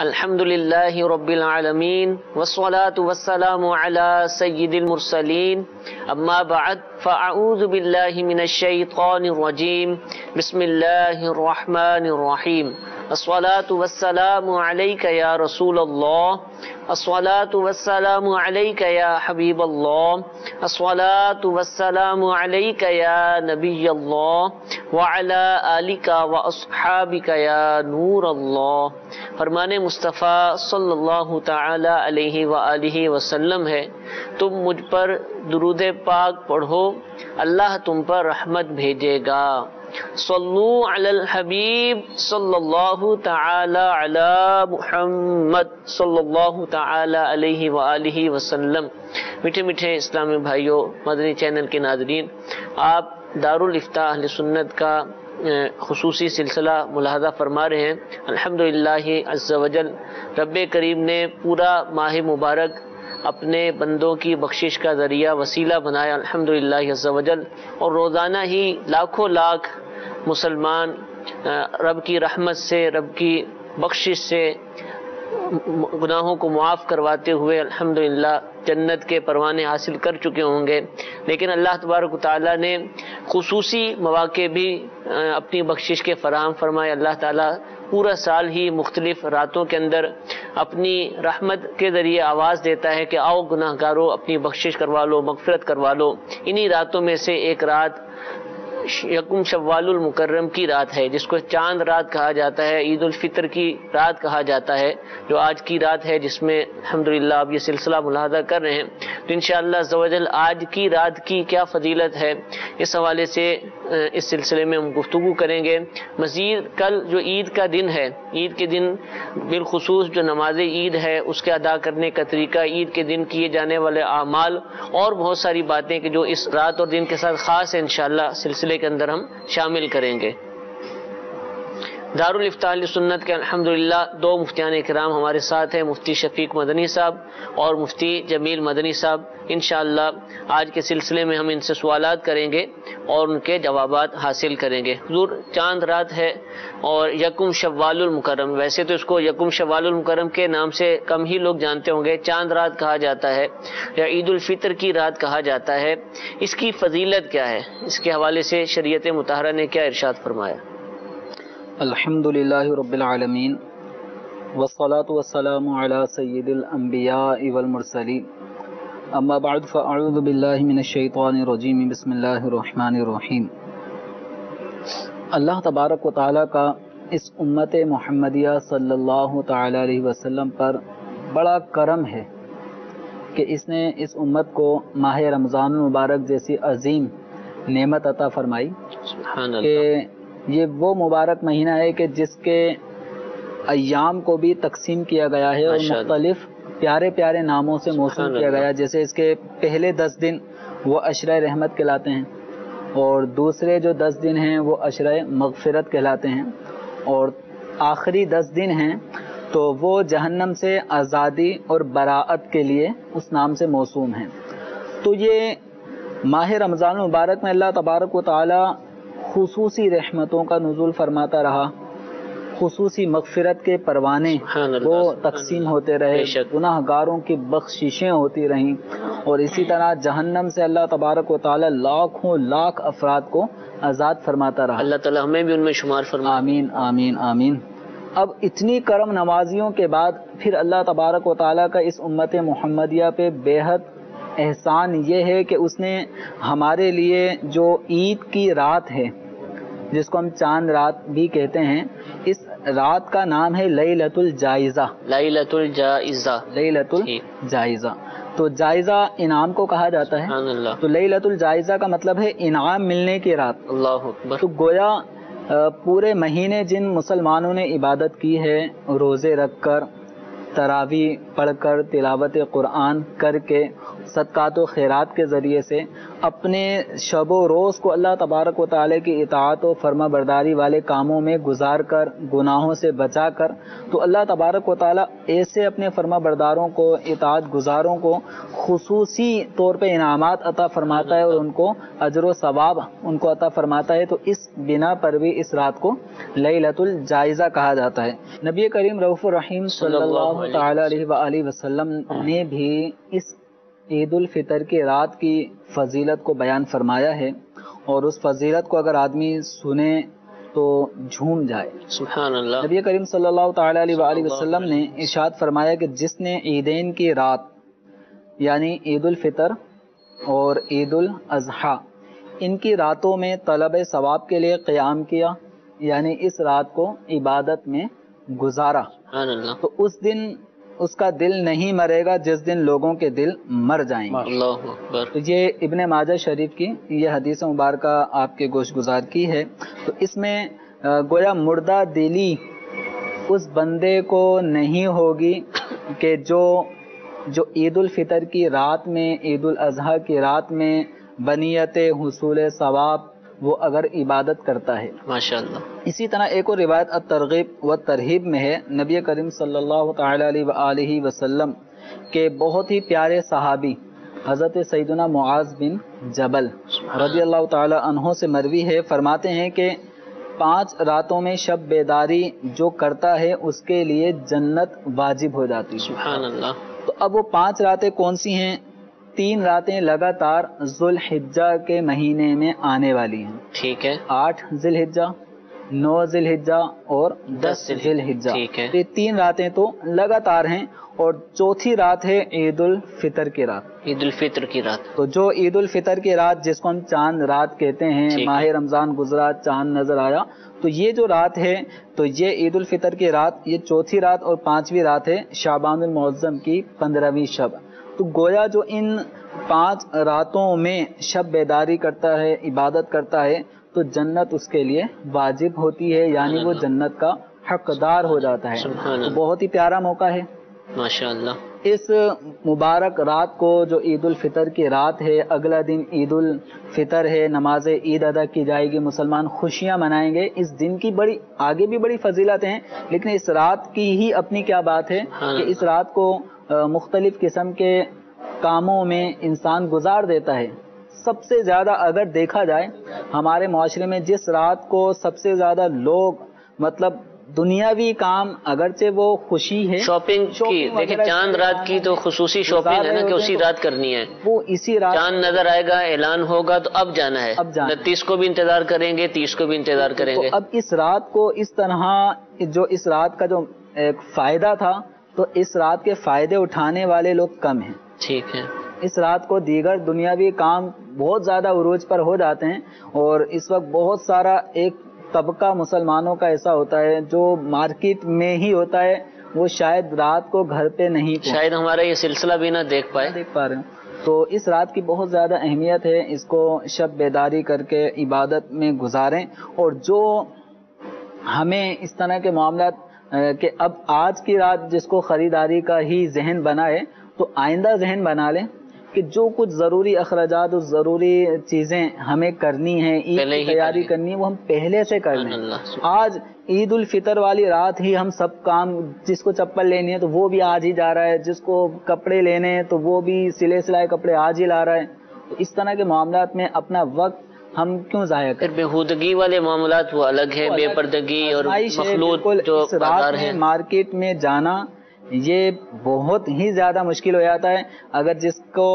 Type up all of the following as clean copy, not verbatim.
الحمد للہ رب العالمین والصلاة والسلام علی سید المرسلین اما بعد فاعوذ باللہ من الشیطان الرجیم بسم اللہ الرحمن الرحیم الصلاة والسلام علیک یا رسول اللہ الصلاة والسلام علیک یا حبیب اللہ الصلاة والسلام علیک یا نبی اللہ وعلی آلک واصحابک یا نور اللہ۔ فرمان مصطفیٰ صلی اللہ تعالی علیہ وآلہ وسلم ہے، تم مجھ پر درود پاک پڑھو، اللہ تم پر رحمت بھیجے گا۔ صلو علی الحبیب صلی اللہ تعالی علی محمد صلی اللہ تعالی علیہ وآلہ وسلم۔ میٹھے میٹھے اسلامی بھائیوں، مدنی چینل کے ناظرین، آپ دارالافتاء اہل سنت کا خصوصی سلسلہ ملاحظہ فرما رہے ہیں۔ الحمدللہ عز وجل رب کریم نے پورا ماہ مبارک اپنے بندوں کی بخشش کا ذریعہ وسیلہ بنایا، الحمدللہ عز وجل، اور روزانہ ہی لاکھوں لاکھ مسلمان رب کی رحمت سے، رب کی بخشش سے گناہوں کو معاف کرواتے ہوئے الحمدللہ جنت کے پروانے حاصل کر چکے ہوں گے۔ لیکن اللہ تبارک و تعالیٰ نے خصوصی مواقع بھی اپنی بخشش کے فراہم فرمائے۔ اللہ تعالیٰ پورا سال ہی مختلف راتوں کے اندر اپنی رحمت کے ذریعے آواز دیتا ہے کہ آؤ گناہ گارو، اپنی بخشش کروا لو، مغفرت کروا لو۔ انہی راتوں میں سے ایک رات یکم شوال المکرم کی رات ہے، جس کو چاند رات کہا جاتا ہے، عید الفطر کی رات کہا جاتا ہے، جو آج کی رات ہے جس میں الحمدللہ آپ یہ سلسلہ ملاحظہ کر رہے ہیں۔ تو انشاءاللہ عز و جل آج کی رات کی کیا فضیلت ہے، اس حوالے سے اس سلسلے میں ہم گفتگو کریں گے۔ مزید کل جو عید کا دن ہے، عید کے دن بالخصوص جو نماز عید ہے اس کے ادا کرنے کا طریقہ، عید کے دن کیے جانے والے اعمال اور بہت ساری باتیں کہ جو اس رات اور دن کے ساتھ خاص ہے، انشاءاللہ سلسلے کے اندر ہم شامل کریں گے۔ دارالافتاء اہل سنت کے الحمدللہ دو مفتیان کرام ہمارے ساتھ ہیں، مفتی شفیق مدنی صاحب اور مفتی جمیل مدنی صاحب۔ انشاءاللہ آج کے سلسلے میں ہم ان سے سوالات کریں گے اور ان کے جوابات حاصل کریں گے۔ حضور چاند رات ہے اور یکم شوال المکرم، ویسے تو اس کو یکم شوال المکرم کے نام سے کم ہی لوگ جانتے ہوں گے، چاند رات کہا جاتا ہے یا عید الفطر کی رات کہا جاتا ہے۔ اس کی فضیلت کیا ہے، اس کے حوالے سے شریعت مطہرہ نے کیا ارشاد فرمایا؟ الحمدللہ رب العالمین والصلاة والسلام علی سید الانبیاء والمرسلین، اما بعد فاعوذ باللہ من الشیطان الرجیم، بسم اللہ الرحمن الرحیم۔ اللہ تبارک و تعالیٰ کا اس امت محمدیہ صلی اللہ تعالی علیہ وسلم پر بڑا کرم ہے کہ اس نے اس امت کو ماہ رمضان المبارک جیسی عظیم نعمت عطا فرمائی سبحان اللہ۔ کہ یہ وہ مبارک مہینہ ہے کہ جس کے ایام کو بھی تقسیم کیا گیا ہے اور مختلف پیارے پیارے ناموں سے موسوم کیا گیا ہے۔ جیسے اس کے پہلے 10 دن وہ عشرہ رحمت کہلاتے ہیں، اور دوسرے جو 10 دن ہیں وہ عشرہ مغفرت کہلاتے ہیں، اور آخری 10 دن ہیں تو وہ جہنم سے آزادی اور براءت کے لیے اس نام سے موسوم ہیں۔ تو یہ ماہ رمضان المبارک میں اللہ تبارک و تعالی خصوصی رحمتوں کا نزول فرماتا رہا، خصوصی مغفرت کے پروانے وہ تقسیم ہوتے رہے، گناہ گاروں کی بخششیں ہوتی رہیں، اور اسی طرح جہنم سے اللہ تبارک و تعالی لاکھوں لاکھ افراد کو آزاد فرماتا رہا۔ اللہ تعالی ہمیں بھی ان میں شمار فرمائے۔ آمین آمین آمین۔ اب اتنی کرم نوازیوں کے بعد پھر اللہ تبارک و تعالی کا اس امت محمدیہ پہ بے حد احسان یہ ہے کہ اس نے ہمارے لیے جو عید کی رات ہے، جس کو ہم چاند رات بھی کہتے ہیں، اس رات کا نام ہے لیلۃ الجائزہ۔ لیلۃ الجائزہ، لیلۃ الجائزہ، تو جائزہ انعام کو کہا جاتا ہے۔ سبحان اللہ۔ تو لیلۃ الجائزہ کا مطلب ہے انعام ملنے کی رات۔ اللہ اکبر۔ تو گویا پورے مہینے جن مسلمانوں نے عبادت کی ہے، روزے رکھ کر، تراویح پڑھ کر، تلاوت قرآن کر کے، صدقات و خیرات کے ذریعے سے اپنے شب و روز کو اللہ تبارک و تعالیٰ کی اطاعت و فرما برداری والے کاموں میں گزار کر، گناہوں سے بچا کر، تو اللہ تبارک و تعالیٰ ایسے اپنے فرما برداروں کو، اطاعت گزاروں کو خصوصی طور پہ انعامات عطا فرماتا ہے اور ان کو اجر و ثواب ان کو عطا فرماتا ہے۔ تو اس بنا پر بھی اس رات کو لیلۃ الجائزہ کہا جاتا ہے۔ نبی کریم رؤوف الرحیم صلی اللہ تعالی علیہ وآلہ وسلم نے بھی اس عید الفطر کی رات کی فضیلت کو بیان فرمایا ہے، اور اس فضیلت کو اگر آدمی سنے تو جھوم جائے۔ سبحان اللہ۔ نبی کریم صلی اللہ تعالی علیہ وآلہ وسلم نے ارشاد فرمایا کہ جس نے عیدین کی رات یعنی عید الفطر اور عید الاضحیٰ ان کی راتوں میں طلب ثواب کے لیے قیام کیا، یعنی اس رات کو عبادت میں گزارا، سبحان اللہ، تو اس دن اس کا دل نہیں مرے گا جس دن لوگوں کے دل مر جائیں گے۔ اللہ اکبر۔ تو یہ ابن ماجہ شریف کی یہ حدیث مبارکہ آپ کے گوش گزار کی ہے۔ تو اس میں گویا مردہ دلی اس بندے کو نہیں ہوگی کہ جو عید الفطر کی رات میں، عید الاضحیٰ کی رات میں بنیت حصول ثواب وہ اگر عبادت کرتا ہے۔ ماشاءاللہ۔ اسی طرح ایک اور روایت الترغیب و ترہیب میں ہے، نبی کریم صلی اللہ تعالی علیہ وآلہ وسلم کے بہت ہی پیارے صحابی حضرت سیدنا معاذ بن جبل رضی اللہ تعالی عنہ سے مروی ہے، فرماتے ہیں کہ 5 راتوں میں شب بیداری جو کرتا ہے اس کے لیے جنت واجب ہو جاتی ہے۔ سبحان اللہ۔ تو اب وہ 5 راتیں کون سی ہیں؟ 3 راتیں لگاتار ذوالحجہ کے مہینے میں آنے والی ہیں، ٹھیک ہے۔ 8 ذی الحجہ، 9 ذی الحجہ اور 10 ذی الحجہ، ٹھیک ہے۔ یہ 3 راتیں تو لگاتار ہیں، اور چوتھی رات ہے عید الفطر کی رات۔ عید الفطر کی رات، تو جو عید الفطر کی رات جس کو ہم چاند رات کہتے ہیں، ٹھیک ہے۔ ماہ رمضان گزرا چاند نظر آیا، تو یہ جو رات ہے تو یہ عید الفطر کی رات، یہ چوتھی رات اور 5ویں رات ہے شعبان المعظم کی 15ویں شب۔ تو گویا جو ان 5 راتوں میں شب بیداری کرتا ہے، عبادت کرتا ہے، تو جنت اس کے لیے واجب ہوتی ہے، یعنی وہ جنت کا حقدار ہو جاتا ہے۔ تو بہت ہی پیارا موقع ہے ماشاءاللہ۔ اس مبارک رات کو جو عید الفطر کی رات ہے، اگلا دن عید الفطر ہے، نماز عید ادا کی جائے گی، مسلمان خوشیاں منائیں گے۔ اس دن کی آگے بھی بڑی فضیلت ہیں، لیکن اس رات کی ہی اپنی کیا بات ہے کہ اس رات کو مختلف قسم کے کاموں میں انسان گزار دیتا ہے۔ سب سے زیادہ اگر دیکھا جائے ہمارے معاشرے میں جس رات کو سب سے زیادہ لوگ مطلب دنیاوی کام، اگرچہ وہ خوشی ہے، شاپنگ کی، دیکھیں چاند رات کی تو خصوصی شاپنگ ہے نا کہ اسی رات کرنی ہے، وہ اسی رات چاند نظر آئے گا، اعلان ہوگا تو اب جانا ہے، 29 کو بھی انتظار کریں گے، 30 کو بھی انتظار کریں گے۔ اب اس رات کو اس طرح جو اس رات کا جو ایک فائدہ تھا، تو اس رات کے فائدے اٹھانے والے لوگ کم ہیں۔ ٹھیک ہے۔ اس رات کو دیگر دنیاوی کام بہت زیادہ عروج پر ہو جاتے ہیں، اور اس وقت بہت سارا ایک طبقہ مسلمانوں کا ایسا ہوتا ہے جو مارکیٹ میں ہی ہوتا ہے، وہ شاید رات کو گھر پہ نہیں، شاید ہمارا یہ سلسلہ بھی نہ دیکھ پا رہے ہیں۔ تو اس رات کی بہت زیادہ اہمیت ہے، اس کو شب بیداری کر کے عبادت میں گزاریں، اور جو ہمیں اس طرح کے معاملات کہ اب آج کی رات جس کو خریداری کا ہی ذہن بنا ہے، تو آئندہ ذہن بنا لیں کہ جو کچھ ضروری اخراجات اور ضروری چیزیں ہمیں کرنی ہیں، عید کی تیاری کرنی ہے، وہ ہم پہلے سے کر لیں۔ آج عید الفطر والی رات ہی ہم سب کام، جس کو چپل لینی ہے تو وہ بھی آج ہی جا رہا ہے، جس کو کپڑے لینے ہیں تو وہ بھی سلے سلائے کپڑے آج ہی لا رہا ہے۔ تو اس طرح کے معاملات میں اپنا وقت ہم کیوں ضائع کریں؟ بےہودگی والے معاملات وہ الگ ہے، بے پردگی اور مخلوط جو بازار ہے، مارکیٹ میں جانا یہ بہت ہی زیادہ مشکل ہو جاتا ہے۔ اگر جس کو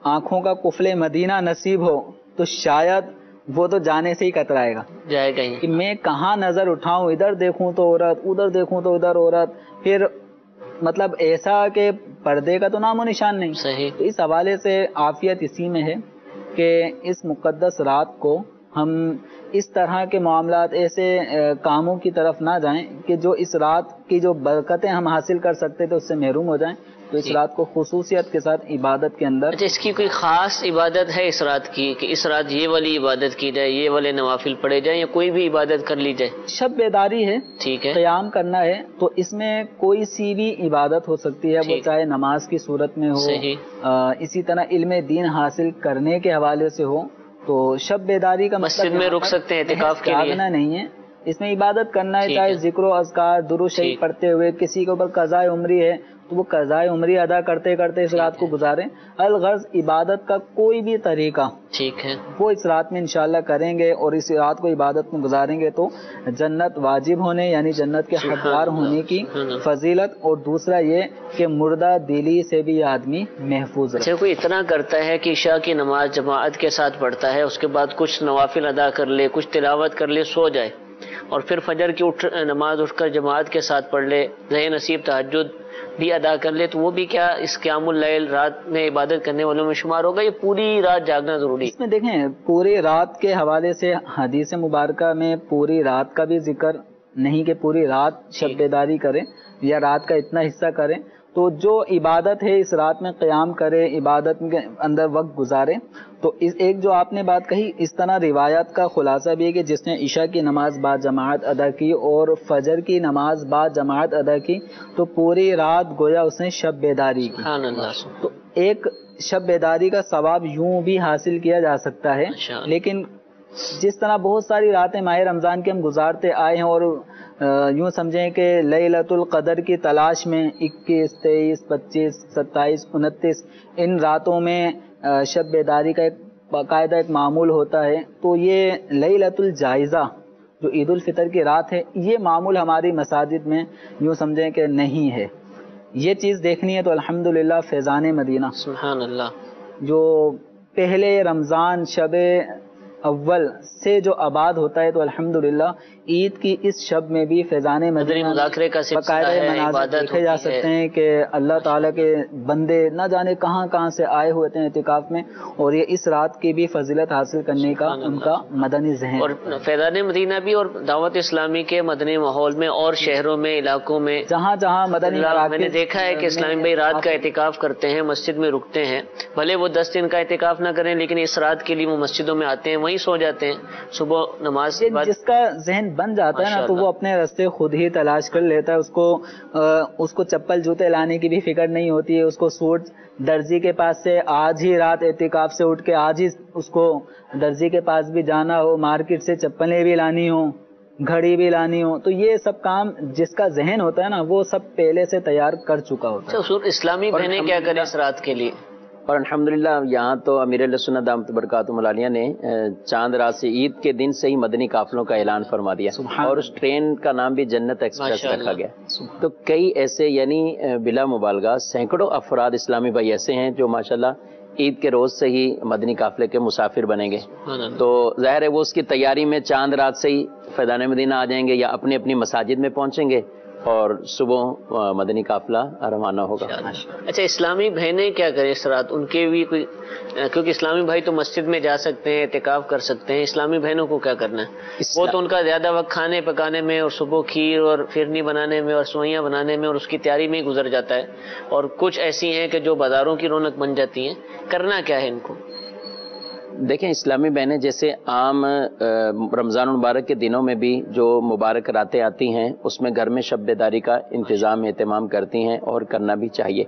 آنکھوں کا قفل مدینہ نصیب ہو تو شاید وہ تو جانے سے ہی کترائے گا، جائے گا ہی کہ میں کہاں نظر اٹھاؤں، ادھر دیکھوں تو عورت، ادھر دیکھوں تو ادھر عورت، پھر مطلب ایسا کہ پردے کا تو نام و نشان نہیں۔ صحیح۔ تو اس حوالے سے عافیت اسی میں ہے کہ اس مقدس رات کو ہم اس طرح کے معاملات، ایسے کاموں کی طرف نہ جائیں کہ جو اس رات کی جو برکتیں ہم حاصل کر سکتے تھے اس سے محروم ہو جائیں، تو اس رات کو خصوصیت کے ساتھ عبادت کے اندر. اچھا، اس کی کوئی خاص عبادت ہے اس رات کی کہ اس رات یہ والی عبادت کی جائے، یہ والے نوافل پڑھے جائیں، یا کوئی بھی عبادت کر لی جائے؟ شب بیداری ہے، ٹھیک ہے، قیام کرنا ہے، تو اس میں کوئی سی بھی عبادت ہو سکتی ہے، وہ چاہے نماز کی صورت میں ہو، اسی طرح علم دین حاصل کرنے کے حوالے سے ہو. تو شب بیداری کا مسجد میں رک سکتے ہیں اعتکاف کے لیے، جاگنا نہیں ہے، اس میں عبادت کرنا ہے، چاہے ذکر و اذکار درود شریف پڑھتے ہوئے. کسی کے اوپر قضاء عمری ہے تو وہ قضاء عمری ادا کرتے کرتے اس رات کو گزاریں. الغرض عبادت کا کوئی بھی طریقہ ٹھیک ہے وہ اس رات میں انشاءاللہ کریں گے اور اس رات کو عبادت میں گزاریں گے تو جنت واجب ہونے یعنی جنت کے حقدار ہونے کی فضیلت، اور دوسرا یہ کہ مردہ دلی سے بھی آدمی محفوظ رہے. کوئی اتنا کرتا ہے کہ عشاء کی نماز جماعت کے ساتھ پڑھتا ہے، اس کے بعد کچھ نوافل ادا کر لے، کچھ تلاوت کر لے، سو جائے، اور پھر فجر کی نماز اٹھ کر جماعت کے ساتھ پڑھ لے، رہے نصیب تہجد بھی ادا کر لے، تو وہ بھی کیا اس قیام اللیل رات میں عبادت کرنے والوں میں شمار ہوگا؟ یہ پوری رات جاگنا ضروری؟ اس میں دیکھیں پوری رات کے حوالے سے حدیث مبارکہ میں پوری رات کا بھی ذکر نہیں کہ پوری رات شب بیداری کرے یا رات کا اتنا حصہ کرے. تو جو عبادت ہے اس رات میں قیام کرے، عبادت کے اندر وقت گزارے. تو ایک جو آپ نے بات کہی، اس طرح روایات کا خلاصہ بھی ہے کہ جس نے عشاء کی نماز با جماعت ادا کی اور فجر کی نماز با جماعت ادا کی تو پوری رات گویا اس نے شب بیداری کی. تو ایک شب بیداری کا ثواب یوں بھی حاصل کیا جا سکتا ہے، لیکن جس طرح بہت ساری راتیں ماہ رمضان کے ہم گزارتے آئے ہیں اور یوں سمجھیں کہ لیلۃ القدر کی تلاش میں 21، 23، 25، 27، 29 ان راتوں میں شب بیداری کا ایک باقاعدہ ایک معمول ہوتا ہے. تو یہ لیلۃ الجائزہ جو عید الفطر کی رات ہے، یہ معمول ہماری مساجد میں یوں سمجھیں کہ نہیں ہے. یہ چیز دیکھنی ہے تو الحمدللہ فیضان مدینہ سبحان اللہ جو پہلے رمضان شب اول سے جو آباد ہوتا ہے، تو الحمدللہ عید کی اس شب میں بھی فیضان مدینہ مذاکرے کا باقاعدہ مناظر دیکھے جا سکتے ہیں کہ اللہ تعالیٰ کے بندے نہ جانے کہاں کہاں سے آئے ہوئے تھے اعتکاف میں، اور یہ اس رات کی بھی فضیلت حاصل کرنے کا ان کا مدنی ذہن. اور فیضان مدینہ بھی اور دعوت اسلامی کے مدنی ماحول میں اور شہروں میں علاقوں میں جہاں جہاں مدنی میں نے دیکھا ہے کہ اسلامی بھائی رات کا اعتکاف کرتے ہیں، مسجد میں رکتے ہیں، بھلے وہ 10 دن کا اعتکاف نہ کریں لیکن اس رات کے لیے وہ مسجدوں میں آتے ہیں، وہیں سو جاتے ہیں صبح نماز کے بعد. جس کا ذہن بن جاتا ہے نا تو وہ اپنے راستے خود ہی تلاش کر لیتا ہے. اس کو چپل جوتے لانے کی بھی فکر نہیں ہوتی ہے. اس کو سوٹ درزی کے پاس سے آج ہی رات اعتکاف سے اٹھ کے آج ہی اس کو درزی کے پاس بھی جانا ہو، مارکیٹ سے چپلیں بھی لانی ہو، گھڑی بھی لانی ہو، تو یہ سب کام جس کا ذہن ہوتا ہے نا وہ سب پہلے سے تیار کر چکا ہوتا ہے. اسلامی بہنیں کیا کریں اس رات کے لیے؟ اور الحمدللہ یہاں تو امیر اہل سنت دامت برکاتہم العالیہ نے چاند رات سے عید کے دن سے ہی مدنی قافلوں کا اعلان فرما دیا، اور اس ٹرین کا نام بھی جنت ایکسپریس رکھا گیا. تو کئی ایسے یعنی بلا مبالغہ سینکڑوں افراد اسلامی بھائی ایسے ہیں جو ماشاءاللہ عید کے روز سے ہی مدنی قافلے کے مسافر بنیں گے. تو ظاہر ہے وہ اس کی تیاری میں چاند رات سے ہی فیضان مدینہ آ جائیں گے یا اپنی اپنی مساجد میں پہنچیں گے اور صبح مدنی قافلہ روانہ ہوگا. اچھا، اسلامی بہنیں کیا کریں اس رات؟ ان کے بھی کوئی، کیونکہ اسلامی بھائی تو مسجد میں جا سکتے ہیں، اعتکاف کر سکتے ہیں، اسلامی بہنوں کو کیا کرنا ہے؟ وہ تو ان کا زیادہ وقت کھانے پکانے میں اور صبح کھیر اور پھرنی بنانے میں اور سوئیاں بنانے میں اور اس کی تیاری میں ہی گزر جاتا ہے، اور کچھ ایسی ہیں کہ جو بازاروں کی رونق بن جاتی ہیں. کرنا کیا ہے ان کو؟ دیکھیں اسلامی بہنیں جیسے عام رمضان المبارک کے دنوں میں بھی جو مبارک راتیں آتی ہیں اس میں گھر میں شب بیداری کا انتظام اہتمام کرتی ہیں اور کرنا بھی چاہیے.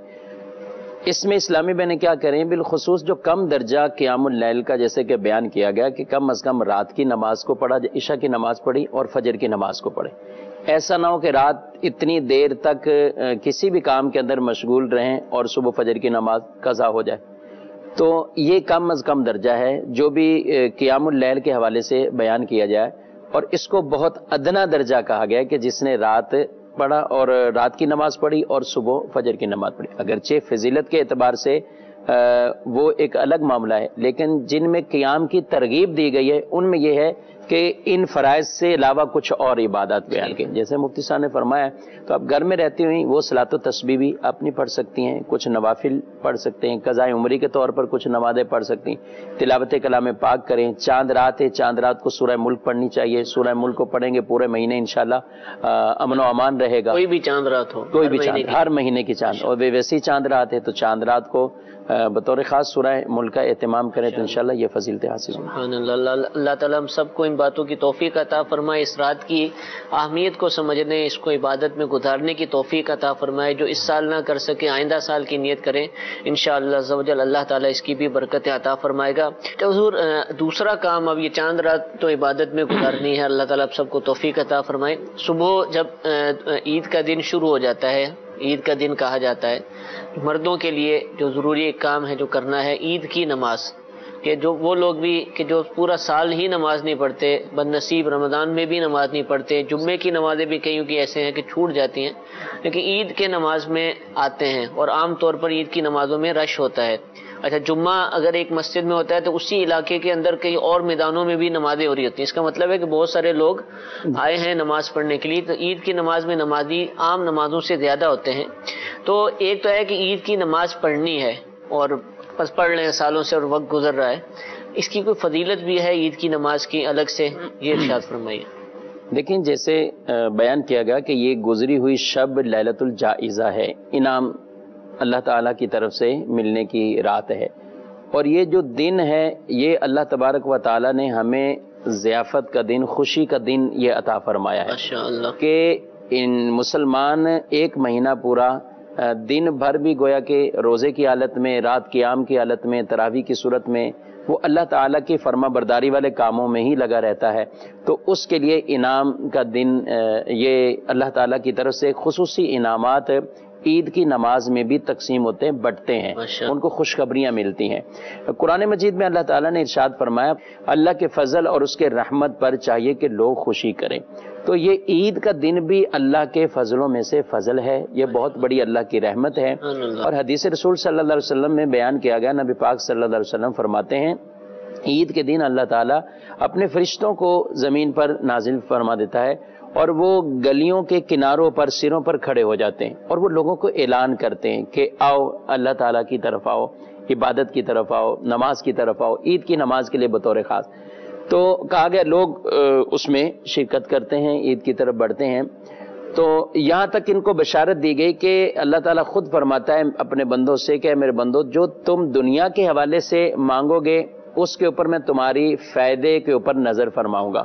اس میں اسلامی بہنیں کیا کریں؟ بالخصوص جو کم درجہ قیام اللیل کا جیسے کہ بیان کیا گیا کہ کم از کم رات کی نماز کو پڑھا، عشاء کی نماز پڑھی اور فجر کی نماز کو پڑھے. ایسا نہ ہو کہ رات اتنی دیر تک کسی بھی کام کے اندر مشغول رہیں اور صبح فجر کی نماز قضا ہو جائے. تو یہ کم از کم درجہ ہے جو بھی قیام اللیل کے حوالے سے بیان کیا جائے، اور اس کو بہت ادنا درجہ کہا گیا کہ جس نے رات پڑھا اور رات کی نماز پڑھی اور صبح فجر کی نماز پڑھی. اگرچہ فضیلت کے اعتبار سے وہ ایک الگ معاملہ ہے، لیکن جن میں قیام کی ترغیب دی گئی ہے ان میں یہ ہے کہ ان فرائض سے علاوہ کچھ اور عبادات بیان کی. جیسے مفتی صاحب نے فرمایا تو آپ گھر میں رہتی ہوئی وہ صلاۃ و تسبیح بھی اپنی پڑھ سکتی ہیں, کچھ نوافل پڑھ سکتے ہیں, قضاء عمری کے طور پر کچھ نمازیں پڑھ سکتی ہیں, تلاوت کلام پاک کریں. چاند رات ہے, چاند رات کو سورہ ملک پڑھنی چاہیے. سورہ ملک کو پڑھیں گے پورے مہینے انشاءاللہ امن و امان رہے گا. کوئی بھی چاند رات ہو, کوئی بھی چاند, ہر مہینے کی چاند, اور ویسی چاند رات ہے تو چاند رات کو بطور خاص سورہ ملک کا اہتمام کریں تو انشاءاللہ یہ فضیلتیں حاصل ہوں. سبحان اللہ. اللہ تعالیٰ ہم سب کو ان باتوں کی توفیق عطا فرمائے, اس رات کی اہمیت کو سمجھنے, اس کو عبادت میں گزارنے کی توفیق عطا فرمائے. جو اس سال نہ کر سکے آئندہ سال کی نیت کریں انشاءاللہ عز و جل, اللہ تعالیٰ اس کی بھی برکتیں عطا فرمائے گا. تو حضور دوسرا کام اب یہ چاند رات تو عبادت میں گزارنی ہے, اللہ تعالیٰ سب کو توفیق عطا فرمائے. صبح جب عید کا دن شروع ہو جاتا ہے, عید کا دن کہا جاتا ہے, مردوں کے لیے جو ضروری ایک کام ہے جو کرنا ہے عید کی نماز, کہ جو وہ لوگ بھی کہ جو پورا سال ہی نماز نہیں پڑھتے, بد نصیب رمضان میں بھی نماز نہیں پڑھتے, جمعے کی نمازیں بھی کئیوں کی ایسے ہیں کہ چھوٹ جاتی ہیں, لیکن عید کے نماز میں آتے ہیں اور عام طور پر عید کی نمازوں میں رش ہوتا ہے. اچھا, جمعہ اگر ایک مسجد میں ہوتا ہے تو اسی علاقے کے اندر کئی اور میدانوں میں بھی نمازیں ہو رہی ہوتی ہیں. اس کا مطلب ہے کہ بہت سارے لوگ آئے ہیں نماز پڑھنے کے لیے, تو عید کی نماز میں نمازی عام نمازوں سے زیادہ ہوتے ہیں. تو ایک تو ہے کہ عید کی نماز پڑھنی ہے اور بس پڑھ لیں, سالوں سے اور وقت گزر رہا ہے, اس کی کوئی فضیلت بھی ہے عید کی نماز کی الگ سے, یہ ارشاد فرمائیے. دیکھیں جیسے بیان کیا گیا کہ یہ گزری ہوئی شب لیلۃ الجائزہ ہے, انعام اللہ تعالیٰ کی طرف سے ملنے کی رات ہے, اور یہ جو دن ہے یہ اللہ تبارک و تعالیٰ نے ہمیں ضیافت کا دن, خوشی کا دن یہ عطا فرمایا ہے. ماشاءاللہ. کہ ان مسلمان ایک مہینہ پورا دن بھر بھی گویا کہ روزے کی حالت میں, رات قیام کی حالت میں, تراویح کی صورت میں وہ اللہ تعالیٰ کی فرما برداری والے کاموں میں ہی لگا رہتا ہے. تو اس کے لیے انعام کا دن, یہ اللہ تعالیٰ کی طرف سے خصوصی انعامات عید کی نماز میں بھی تقسیم ہوتے ہیں, بٹتے ہیں, ان کو خوشخبریاں ملتی ہیں. قرآن مجید میں اللہ تعالیٰ نے ارشاد فرمایا اللہ کے فضل اور اس کے رحمت پر چاہیے کہ لوگ خوشی کریں. تو یہ عید کا دن بھی اللہ کے فضلوں میں سے فضل ہے, یہ بہت بڑی اللہ کی رحمت ہے. اور حدیث رسول صلی اللہ علیہ وسلم میں بیان کیا گیا, نبی پاک صلی اللہ علیہ وسلم فرماتے ہیں عید کے دن اللہ تعالیٰ اپنے فرشتوں کو زمین پر نازل فرما دیتا ہے اور وہ گلیوں کے کناروں پر سروں پر کھڑے ہو جاتے ہیں اور وہ لوگوں کو اعلان کرتے ہیں کہ آؤ اللہ تعالیٰ کی طرف آؤ, عبادت کی طرف آؤ, نماز کی طرف آؤ, عید کی نماز کے لیے بطور خاص. تو کہا گیا لوگ اس میں شرکت کرتے ہیں, عید کی طرف بڑھتے ہیں. تو یہاں تک ان کو بشارت دی گئی کہ اللہ تعالیٰ خود فرماتا ہے اپنے بندوں سے کہ میرے بندو جو تم دنیا کے حوالے سے مانگو گے اس کے اوپر میں تمہاری فائدے کے اوپر نظر فرماؤں گا,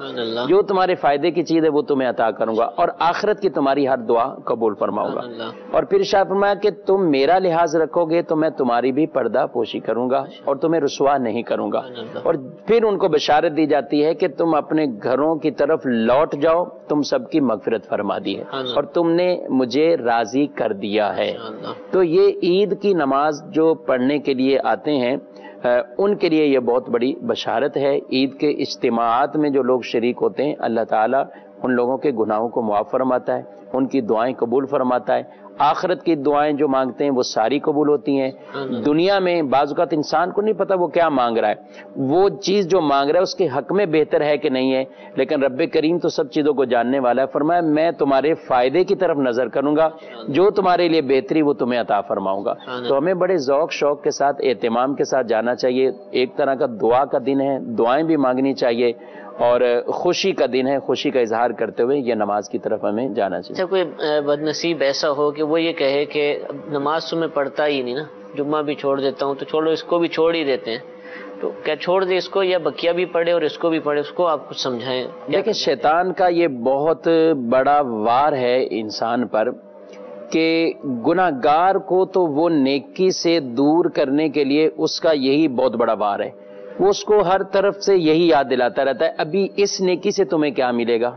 جو تمہارے فائدے کی چیز ہے وہ تمہیں عطا کروں گا, اور آخرت کی تمہاری ہر دعا قبول فرماؤں گا. اور پھر ارشاد فرمایا کہ تم میرا لحاظ رکھو گے تو میں تمہاری بھی پردہ پوشی کروں گا اور تمہیں رسوا نہیں کروں گا. اور پھر ان کو بشارت دی جاتی ہے کہ تم اپنے گھروں کی طرف لوٹ جاؤ, تم سب کی مغفرت فرما دی ہے اور تم نے مجھے راضی کر دیا ہے. تو یہ عید کی نماز جو پڑھنے کے لیے آتے ہیں ان کے لیے یہ بہت بڑی بشارت ہے. عید کے اجتماعات میں جو لوگ شریک ہوتے ہیں اللہ تعالیٰ ان لوگوں کے گناہوں کو معاف فرماتا ہے, ان کی دعائیں قبول فرماتا ہے. آخرت کی دعائیں جو مانگتے ہیں وہ ساری قبول ہوتی ہیں. دنیا میں بعض اوقات انسان کو نہیں پتا وہ کیا مانگ رہا ہے, وہ چیز جو مانگ رہا ہے اس کے حق میں بہتر ہے کہ نہیں ہے, لیکن رب کریم تو سب چیزوں کو جاننے والا ہے. فرمایا میں تمہارے فائدے کی طرف نظر کروں گا, جو تمہارے لیے بہتری وہ تمہیں عطا فرماؤں گا. تو ہمیں بڑے ذوق شوق کے ساتھ اہتمام کے ساتھ جانا چاہیے. ایک طرح کا دعا کا دن ہے, دعائیں بھی مانگنی چاہیے, اور خوشی کا دن ہے, خوشی کا اظہار کرتے ہوئے یہ نماز کی طرف ہمیں جانا چاہیے. اچھا, کوئی بد نصیب ایسا ہو کہ وہ یہ کہے کہ نماز تو میں پڑھتا ہی نہیں نا, جمعہ بھی چھوڑ دیتا ہوں, تو چھوڑو اس کو بھی چھوڑ ہی دیتے ہیں, تو کیا چھوڑ دے اس کو یا بقیہ بھی پڑھے اور اس کو بھی پڑھے, اس کو آپ کچھ سمجھائیں. دیکھیں شیطان کا یہ بہت بڑا وار ہے انسان پر کہ گناہگار کو تو وہ نیکی سے دور کرنے کے لیے اس کا یہی بہت بڑا وار ہے. وہ اس کو ہر طرف سے یہی یاد دلاتا رہتا ہے ابھی اس نیکی سے تمہیں کیا ملے گا,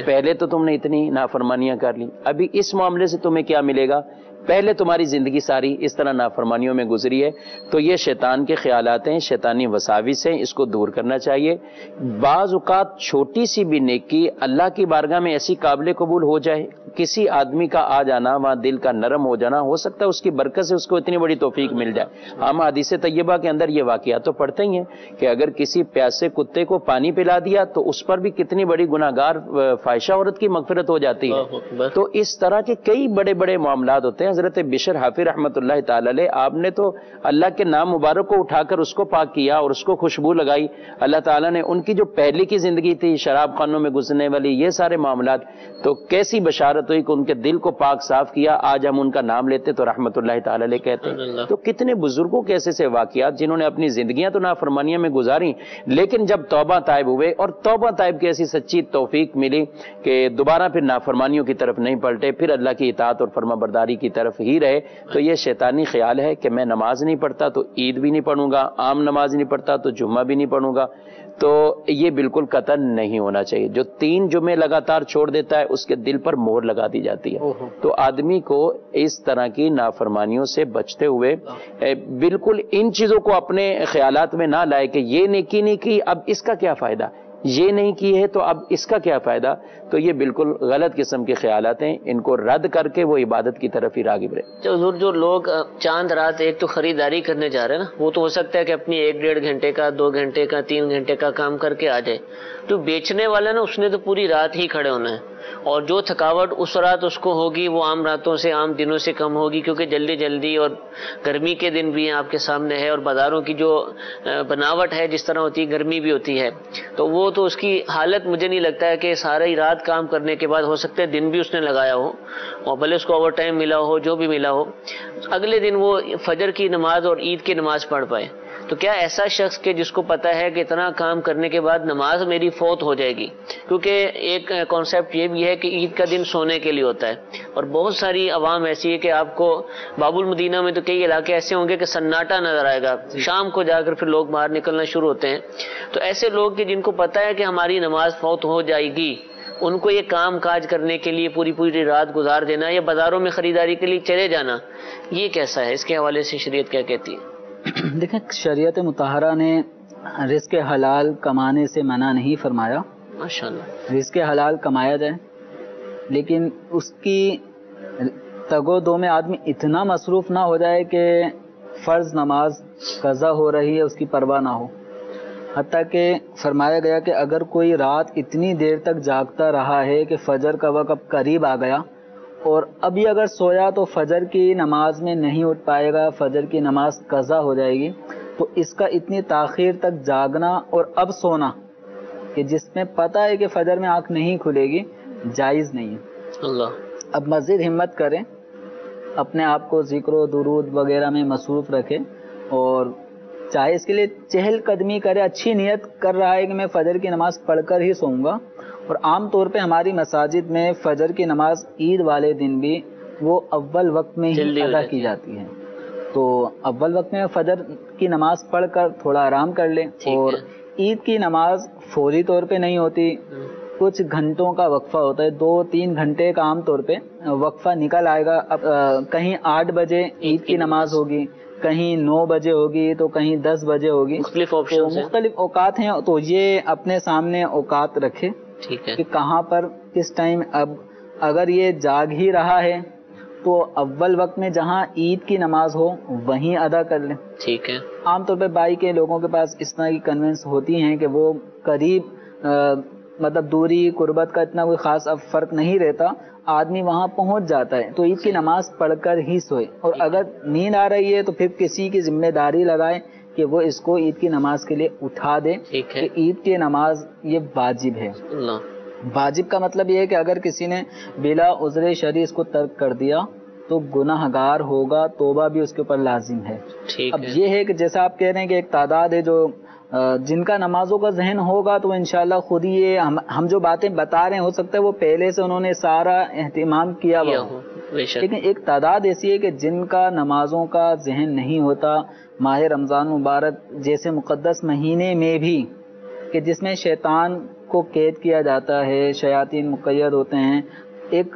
پہلے تو تم نے اتنی نافرمانیاں کر لی, ابھی اس معاملے سے تمہیں کیا ملے گا, پہلے تمہاری زندگی ساری اس طرح نافرمانیوں میں گزری ہے، تو یہ شیطان کے خیالات ہیں، شیطانی وساوس ہیں، اس کو دور کرنا چاہیے۔ بعض اوقات چھوٹی سی بھی نیکی اللہ کی بارگاہ میں ایسی قابل قبول ہو جائے، کسی آدمی کا آ جانا، وہاں دل کا نرم ہو جانا، ہو سکتا ہے اس کی برکت سے اس کو اتنی بڑی توفیق مل جائے۔ ہم حدیث طیبہ کے اندر یہ واقعات تو پڑھتے ہی ہیں کہ اگر کسی پیاسے کتے کو پانی پلا دیا تو اس پر بھی کتنی بڑی گناہگار فاحشہ عورت کی مغفرت ہو جاتی ہے۔ تو اس طرح کے کئی بڑے بڑے معاملات ہوتے ہیں۔ حضرت بشر حافظ رحمۃ اللہ تعالی علیہ، آپ نے تو اللہ کے نام مبارک کو اٹھا کر اس کو پاک کیا اور اس کو خوشبو لگائی۔ اللہ تعالیٰ نے ان کی جو پہلے کی زندگی تھی، شراب خانوں میں گزرنے والی، یہ سارے معاملات، تو کیسی بشارت ہوئی کہ ان کے دل کو پاک صاف کیا۔ آج ہم ان کا نام لیتے تو رحمۃ اللہ تعالی علیہ کہتے ہیں۔ تو کتنے بزرگوں کے ایسے سے واقعات جنہوں نے اپنی زندگیاں تو نافرمانیوں میں گزاری، لیکن جب توبہ طائب ہوئے اور توبہ طائب کی ایسی سچی توفیق ملی کہ دوبارہ پھر نافرمانیوں کی طرف نہیں پلٹے، پھر اللہ کی اطاعت اور فرما برداری کی طرف ہی رہے، تو یہ شیطانی خیال ہے کہ میں نماز نہیں پڑھتا تو عید بھی نہیں پڑھوں گا، عام نماز نہیں پڑھتا تو جمعہ بھی نہیں پڑھوں گا، تو یہ بالکل قطعاً نہیں ہونا چاہیے۔ جو 3 جمعے لگاتار چھوڑ دیتا ہے اس کے دل پر مہر لگا دی جاتی ہے۔ تو آدمی کو اس طرح کی نافرمانیوں سے بچتے ہوئے بالکل ان چیزوں کو اپنے خیالات میں نہ لائے کہ یہ نیکی نہیں کی اب اس کا کیا فائدہ، یہ نہیں کی ہے تو اب اس کا کیا فائدہ، تو یہ بالکل غلط قسم کے خیالات ہیں، ان کو رد کر کے وہ عبادت کی طرف ہی راغب رہے۔ حضور جو لوگ چاند رات ایک تو خریداری کرنے جا رہے ہیں نا، وہ تو ہو سکتا ہے کہ اپنی 1-1.5 گھنٹے کا، 2 گھنٹے کا، 3 گھنٹے کا کام کر کے آ جائے، تو بیچنے والا نا اس نے تو پوری رات ہی کھڑے ہونا ہے، اور جو تھکاوٹ اس رات اس کو ہوگی وہ عام راتوں سے، عام دنوں سے کم ہوگی، کیونکہ جلدی جلدی اور گرمی کے دن بھی آپ کے سامنے ہے، اور بازاروں کی جو بناوٹ ہے جس طرح ہوتی ہے، گرمی بھی ہوتی ہے، تو وہ تو اس کی حالت مجھے نہیں لگتا ہے کہ ساری رات کام کرنے کے بعد، ہو سکتا ہے دن بھی اس نے لگایا ہو اور بھلے اس کو اوور ٹائم ملا ہو، جو بھی ملا ہو، اگلے دن وہ فجر کی نماز اور عید کی نماز پڑھ پائے۔ تو کیا ایسا شخص کہ جس کو پتا ہے کہ اتنا کام کرنے کے بعد نماز میری فوت ہو جائے گی، کیونکہ ایک کانسیپٹ یہ بھی ہے کہ عید کا دن سونے کے لیے ہوتا ہے، اور بہت ساری عوام ایسی ہے کہ آپ کو باب المدینہ میں تو کئی علاقے ایسے ہوں گے کہ سناٹا نظر آئے گا، شام کو جا کر پھر لوگ باہر نکلنا شروع ہوتے ہیں۔ تو ایسے لوگ کہ جن کو پتا ہے کہ ہماری نماز فوت ہو جائے گی، ان کو یہ کام کاج کرنے کے لیے پوری رات گزار دینا یا بازاروں میں خریداری کے لیے چلے جانا، یہ کیسا ہے؟ اس کے حوالے سے شریعت کیا کہتی ہے؟ دیکھیں، شریعت مطہرہ نے رزق حلال کمانے سے منع نہیں فرمایا، ماشاءاللہ رزق حلال کمایا جائے، لیکن اس کی تگ و دو میں آدمی اتنا مصروف نہ ہو جائے کہ فرض نماز قضا ہو رہی ہے اس کی پرواہ نہ ہو۔ حتیٰ کہ فرمایا گیا کہ اگر کوئی رات اتنی دیر تک جاگتا رہا ہے کہ فجر کا وقت قریب آ گیا اور ابھی اگر سویا تو فجر کی نماز میں نہیں اٹھ پائے گا، فجر کی نماز قضا ہو جائے گی، تو اس کا اتنی تاخیر تک جاگنا اور اب سونا کہ جس میں پتہ ہے کہ فجر میں آنکھ نہیں کھلے گی، جائز نہیں ہے۔ اللہ اب مزید ہمت کریں، اپنے آپ کو ذکر و درود وغیرہ میں مصروف رکھے، اور چاہے اس کے لیے چہل قدمی کرے، اچھی نیت کر رہا ہے کہ میں فجر کی نماز پڑھ کر ہی سوؤں گا۔ اور عام طور پہ ہماری مساجد میں فجر کی نماز عید والے دن بھی وہ اول وقت میں ہی ادا کی جاتی ہے، تو اول وقت میں فجر کی نماز پڑھ کر تھوڑا آرام کر لیں۔ اور عید کی نماز فوری طور پہ نہیں ہوتی، کچھ گھنٹوں کا وقفہ ہوتا ہے، 2-3 گھنٹے کا عام طور پہ وقفہ نکل آئے گا۔ اب کہیں 8 بجے عید کی نماز ہوگی، کہیں 9 بجے ہوگی، تو کہیں 10 بجے ہوگی، مختلف اوقات ہیں، تو یہ اپنے سامنے اوقات رکھے کہ کہاں پر کس ٹائم۔ اب اگر یہ جاگ ہی رہا ہے تو اول وقت میں جہاں عید کی نماز ہو وہیں ادا کر لیں۔ ٹھیک ہے، عام طور پہ بائی کے لوگوں کے پاس اس طرح کی کنوینس ہوتی ہیں کہ وہ قریب مطلب دوری قربت کا اتنا کوئی خاص اب فرق نہیں رہتا، آدمی وہاں پہنچ جاتا ہے تو عید کی نماز پڑھ کر ہی سوئے، اور اگر نیند آ رہی ہے تو پھر کسی کی ذمہ داری لگائے کہ وہ اس کو عید کی نماز کے لیے اٹھا دے کہ عید کی نماز یہ واجب ہے۔ واجب کا مطلب یہ ہے کہ اگر کسی نے بلا عذر شرعی اس کو ترک کر دیا تو گناہ گار ہوگا، توبہ بھی اس کے اوپر لازم ہے۔ اب یہ ہے کہ جیسا آپ کہہ رہے ہیں کہ ایک تعداد ہے جو جن کا نمازوں کا ذہن ہوگا تو انشاءاللہ خود ہی یہ ہم جو باتیں بتا رہے ہیں ہو سکتا ہے وہ پہلے سے انہوں نے سارا اہتمام کیا ہو، لیکن ایک تعداد ایسی ہے کہ جن کا نمازوں کا ذہن نہیں ہوتا، ماہ رمضان مبارک جیسے مقدس مہینے میں بھی کہ جس میں شیطان کو قید کیا جاتا ہے، شیاطین مقید ہوتے ہیں، ایک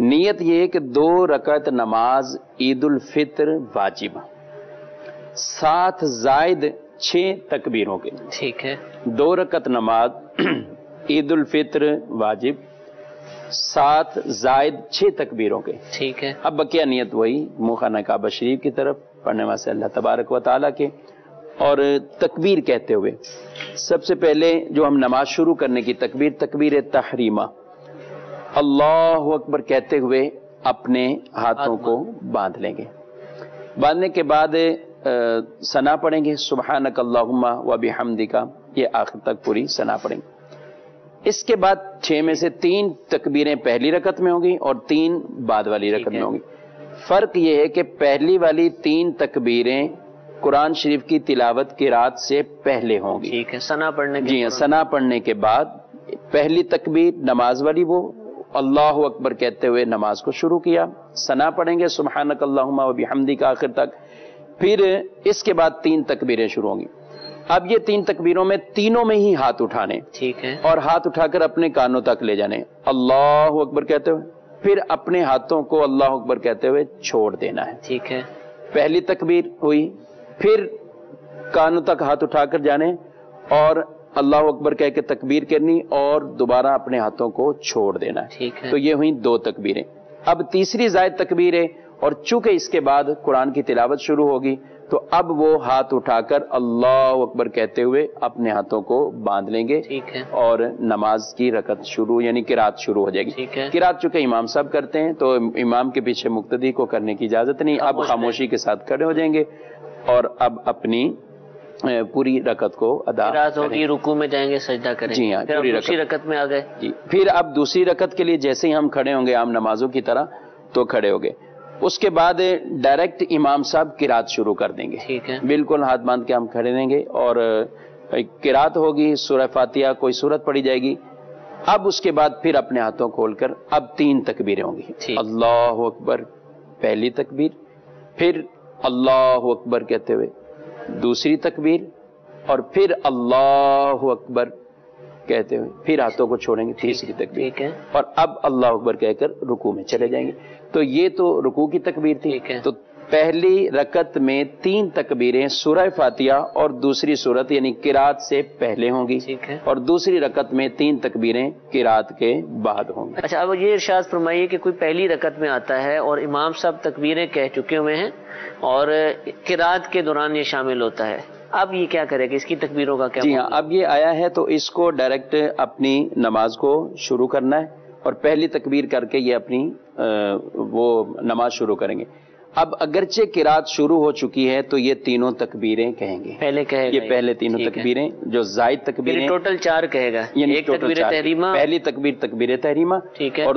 نیت یہ ہے کہ 2 رکعت نماز عید الفطر واجب، 7 زائد 6 تکبیروں کے، ٹھیک ہے، 2 رکعت نماز عید الفطر واجب، 7 زائد 6 تکبیروں کے، ٹھیک ہے۔ اب بقیہ نیت وہی منہ خانہ کعبہ شریف کی طرف پڑھنے واسطے اللہ تبارک و تعالیٰ کے، اور تکبیر کہتے ہوئے سب سے پہلے جو ہم نماز شروع کرنے کی تکبیر، تکبیر تحریمہ، اللہ اکبر کہتے ہوئے اپنے ہاتھوں کو باندھ لیں گے۔ باندھنے کے بعد ثنا پڑھیں گے، سبحانک اللہم و بحمدک، یہ آخر تک پوری ثنا پڑھیں گے۔ اس کے بعد 6 میں سے 3 تکبیریں پہلی رکعت میں ہوں گی اور 3 بعد والی رکعت میں ہوں گی۔ فرق یہ ہے کہ پہلی والی 3 تکبیریں قرآن شریف کی تلاوت قرات سے پہلے ہوں گی، ٹھیک ہے، ثنا پڑھنے کے، جی ہاں، ثنا پڑھنے کے بعد پہلی تکبیر نماز والی، وہ اللہ اکبر کہتے ہوئے نماز کو شروع کیا، ثنا پڑھیں گے سبحانک اللہم و بحمدک آخر تک، پھر اس کے بعد 3 تکبیریں شروع ہوں گی۔ اب یہ 3 تکبیروں میں تینوں میں ہی ہاتھ اٹھانے، ٹھیک ہے، اور ہاتھ اٹھا کر اپنے کانوں تک لے جانے، اللہ اکبر کہتے ہوئے، پھر اپنے ہاتھوں کو اللہ اکبر کہتے ہوئے چھوڑ دینا ہے۔ ٹھیک ہے، پہلی تکبیر ہوئی، پھر کانوں تک ہاتھ اٹھا کر جانے اور اللہ اکبر کہہ کے تکبیر کرنی اور دوبارہ اپنے ہاتھوں کو چھوڑ دینا ہے، ٹھیک ہے، تو یہ ہوئی 2 تکبیریں۔ اب تیسری زائد تکبیر ہے، اور چونکہ اس کے بعد قرآن کی تلاوت شروع ہوگی تو اب وہ ہاتھ اٹھا کر اللہ اکبر کہتے ہوئے اپنے ہاتھوں کو باندھ لیں گے، ٹھیک ہے، اور نماز کی رکعت شروع یعنی قرات شروع ہو جائے گی۔ ٹھیک ہے، قرات چونکہ امام صاحب کرتے ہیں تو امام کے پیچھے مقتدی کو کرنے کی اجازت نہیں، اب خاموشی کے ساتھ کھڑے ہو جائیں گے اور اب اپنی پوری رکعت کو ادا قرات ہوگی، کریں۔ رکوع میں جائیں گے، سجدہ کریں گے، جی ہاں، پھر پوری دوسری رکعت میں آ گئے، جی، پھر اب دوسری رکعت کے لیے جیسے ہی ہم کھڑے ہوں گے عام نمازوں کی طرح تو کھڑے ہو گئے، اس کے بعد ڈائریکٹ امام صاحب قرات شروع کر دیں گے، ٹھیک ہے، بالکل ہاتھ باندھ کے ہم کھڑے رہیں گے، اور قرات ہوگی، سورہ فاتحہ کوئی سورت پڑھی جائے گی۔ اب اس کے بعد پھر اپنے ہاتھوں کھول کر اب 3 تکبیریں ہوں گی، ٹھیک، اللہ اکبر پہلی تکبیر، پھر اللہ اکبر کہتے ہوئے دوسری تکبیر، اور پھر اللہ اکبر کہتے ہوئے پھر ہاتھوں کو چھوڑیں گے تیسری تکبیر، ٹھیک ہے، اور اب اللہ اکبر کہہ کر رکوع میں چلے جائیں گے۔ تو یہ تو رکوع کی تکبیر تھی۔ ٹھیک ہے، تو پہلی رکعت میں 3 تکبیریں سورہ فاتحہ اور دوسری سورت یعنی قرات سے پہلے ہوں گی، ٹھیک ہے، اور دوسری رکعت میں 3 تکبیریں قرات کے بعد ہوں گی۔ اچھا اب یہ ارشاد فرمائیے کہ کوئی پہلی رکعت میں آتا ہے اور امام صاحب تکبیریں کہہ چکے ہوئے ہیں اور قرات کے دوران یہ شامل ہوتا ہے، اب یہ کیا کرے گا، اس کی تکبیروں کا کیا؟ جی ہاں، اب یہ آیا ہے تو اس کو ڈائریکٹ اپنی نماز کو شروع کرنا ہے، اور پہلی تکبیر کر کے یہ اپنی وہ نماز شروع کریں گے۔ اب اگرچہ قرات شروع ہو چکی ہے تو یہ تینوں تکبیریں کہیں گے، پہلے کہے گا، یہ پہلے تینوں تکبیریں جو زائد تکبیریں، ٹوٹل 4 کہے گا، یعنی ایک ٹوٹل تکبیر 4، تحریمہ، پہلی تکبیر تکبیر تحریمہ، ٹھیک ہے، اور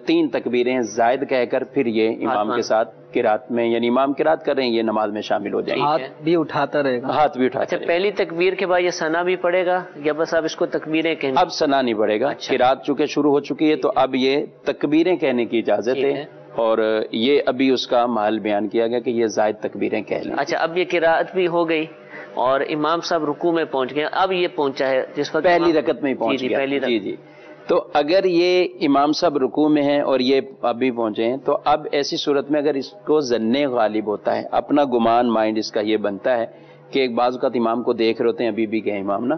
3 تکبیریں زائد کہہ کر پھر یہ امام کے ساتھ قرات میں یعنی امام قرات کر رہے ہیں یہ نماز میں شامل ہو جائیں گے، ہاتھ بھی اٹھاتا رہے گا، ہاتھ بھی اٹھاتے اچھا رہیں گے۔ پہلی تکبیر کے بعد یہ ثنا بھی پڑے گا یا بس آپ اس کو تکبیریں کہیں گے؟ اب ثنا نہیں پڑے گا، قرات چونکہ شروع ہو چکی ہے تو اب یہ تکبیریں کہنے کی اجازت ٹھیک ہے، ہے، اور یہ ابھی اس کا محل بیان کیا گیا کہ یہ زائد تکبیریں کہہ لیں۔ اچھا اب یہ قرات بھی ہو گئی اور امام صاحب رکوع میں پہنچ گئے، اب یہ پہنچا ہے جس وقت پہلی رکعت میں ہی پہنچ جی گیا، پہلی جی جی، تو اگر یہ امام صاحب رکوع میں ہیں اور یہ ابھی پہنچے ہیں تو اب ایسی صورت میں اگر اس کو ظن غالب ہوتا ہے، اپنا گمان مائنڈ اس کا یہ بنتا ہے کہ ایک بعض اوقات امام کو دیکھ رہے ہوتے ہیں ابھی بھی گئے امام نا،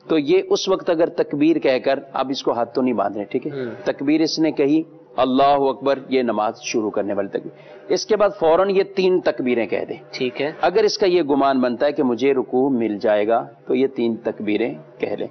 تو یہ اس وقت اگر تکبیر کہہ کر اب اس کو ہاتھ تو نہیں باندھ رہے، ٹھیک ہے، تکبیر اس نے کہی اللہ اکبر، یہ نماز شروع کرنے والی تکبیر، اس کے بعد فوراً یہ 3 تکبیریں کہہ دیں۔ ٹھیک ہے، اگر اس کا یہ گمان بنتا ہے کہ مجھے رکوع مل جائے گا تو یہ 3 تکبیریں کہہ لیں،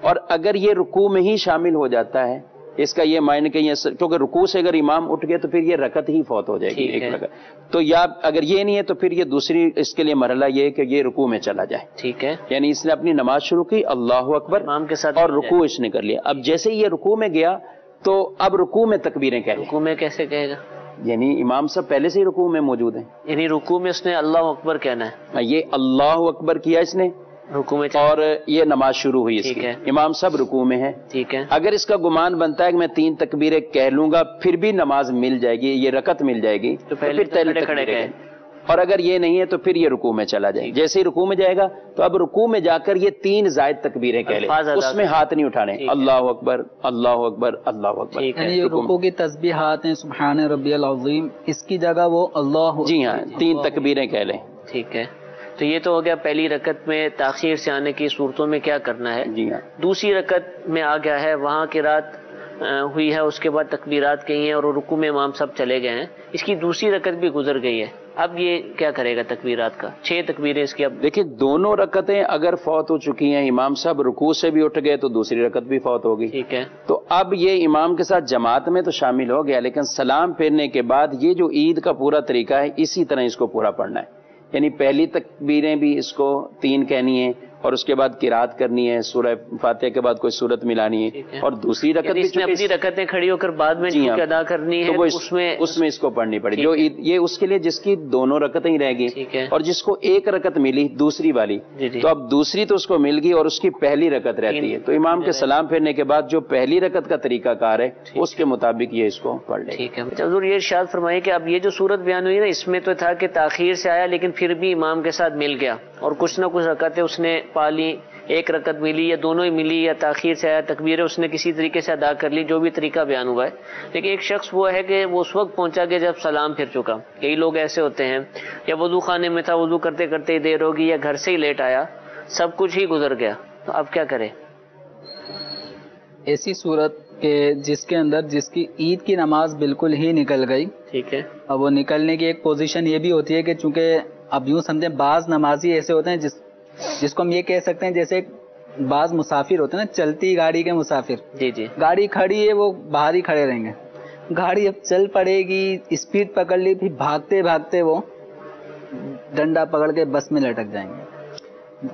اور اگر یہ رکوع میں ہی شامل ہو جاتا ہے، اس کا یہ معنی کہ کیونکہ رکوع سے اگر امام اٹھ گئے تو پھر یہ رکعت ہی فوت ہو جائے گی، ایک رکعت، تو یا اگر یہ نہیں ہے تو پھر یہ دوسری اس کے لیے مرحلہ یہ ہے کہ یہ رکوع میں چلا جائے، ٹھیک ہے، یعنی اس نے اپنی نماز شروع کی اللہ اکبر امام کے ساتھ اور رکوع اس نے کر لیا، اب جیسے ہی یہ رکوع میں گیا تو اب رکوع میں تکبیریں کہہ لیں، رکوع میں کیسے کہے گا؟ یعنی امام صاحب پہلے سے ہی رکوع میں موجود ہیں، یعنی رکوع میں اس نے اللہ اکبر کہنا ہے، یہ اللہ اکبر کیا اس نے رکوع میں اور یہ نماز شروع ہوئی اس ٹھیک کی، ہے، امام صاحب رکوع میں ہے، ٹھیک ہے، اگر اس کا گمان بنتا ہے کہ میں 3 تکبیریں کہہ لوں گا پھر بھی نماز مل جائے گی، یہ رکعت مل جائے گی، تو پہلے پھر پہلی کھڑے تکبیریں کہے، کہیں، اور اگر یہ نہیں ہے تو پھر یہ رکوع میں چلا جائے. جیسے ہی رکوع میں جائے گا تو اب رکوع میں جا کر یہ 3 زائد تکبیریں کہہ لے, اس میں ہاتھ نہیں اٹھانے, اللہ اکبر اللہ اکبر اللہ اکبر. یعنی یہ رکوع کی تسبیحات ہیں سبحان ربی العظیم, اس کی جگہ وہ اللہ, جی ہاں 3 تکبیریں کہہ لیں. ٹھیک ہے, تو یہ تو ہو گیا پہلی رکعت میں تاخیر سے آنے کی صورتوں میں کیا کرنا ہے. جی ہاں, دوسری رکعت میں آ گیا ہے, وہاں قرات ہوئی ہے, اس کے بعد تکبیرات کہی ہیں اور رکوع میں امام سب چلے گئے ہیں, اس کی دوسری رکعت بھی گزر گئی ہے, اب یہ کیا کرے گا تکبیرات کا؟ 6 تکبیریں اس کی. اب دیکھیں دونوں رکعتیں اگر فوت ہو چکی ہیں, امام صاحب رکوع سے بھی اٹھ گئے تو دوسری رکعت بھی فوت ہوگی. ٹھیک ہے, تو اب یہ امام کے ساتھ جماعت میں تو شامل ہو گیا, لیکن سلام پھیرنے کے بعد یہ جو عید کا پورا طریقہ ہے اسی طرح اس کو پورا پڑھنا ہے. یعنی پہلی تکبیریں بھی اس کو 3 کہنی ہیں, اور اس کے بعد قرات کرنی ہے, سورہ فاتحہ کے بعد کوئی سورت ملانی ہے, اور دوسری رکعت بھی اپنی رکعتیں کھڑی ہو کر بعد میں ادا کرنی ہے, اس میں اس کو پڑھنی پڑی. جو یہ اس کے لیے جس کی دونوں رکعتیں ہی رہ گئی, اور جس کو 1 رکعت ملی دوسری والی, تو اب دوسری تو اس کو مل گئی اور اس کی پہلی رکعت رہتی ہے, تو امام کے سلام پھیرنے کے بعد جو پہلی رکعت کا طریقہ کار ہے اس کے مطابق یہ اس کو پڑھ لے. ٹھیک ہے. حضور یہ ارشاد فرمائے کہ اب یہ جو صورت بیان ہوئی نا, اس میں تو تھا کہ تاخیر سے آیا لیکن پھر بھی امام کے ساتھ مل گیا, اور کچھ نہ کچھ رکعتیں اس نے پا لی, 1 رکعت ملی یا دونوں ہی ملی, یا تاخیر سے آیا تکبیریں اس نے کسی طریقے سے ادا کر لی, جو بھی طریقہ بیان ہوا ہے. لیکن ایک شخص وہ ہے کہ وہ اس وقت پہنچا کہ جب سلام پھر چکا. کئی لوگ ایسے ہوتے ہیں, یا وضو خانے میں تھا, وضو کرتے کرتے ہی دیر ہوگی, یا گھر سے ہی لیٹ آیا, سب کچھ ہی گزر گیا, تو اب کیا کرے؟ ایسی صورت کہ جس کے اندر جس کی عید کی نماز بالکل ہی نکل گئی. ٹھیک ہے, اب وہ نکلنے کی ایک پوزیشن یہ بھی ہوتی ہے کہ چونکہ اب یوں سمجھیں بعض نمازی ایسے ہوتے ہیں جس کو ہم یہ کہہ سکتے ہیں جیسے بعض مسافر ہوتے ہیں نا, چلتی گاڑی کے مسافر. جی جی, گاڑی کھڑی ہے وہ باہر ہی کھڑے رہیں گے, گاڑی اب چل پڑے گی, اسپیڈ پکڑ لی, پھر بھاگتے بھاگتے وہ ڈنڈا پکڑ کے بس میں لٹک جائیں گے.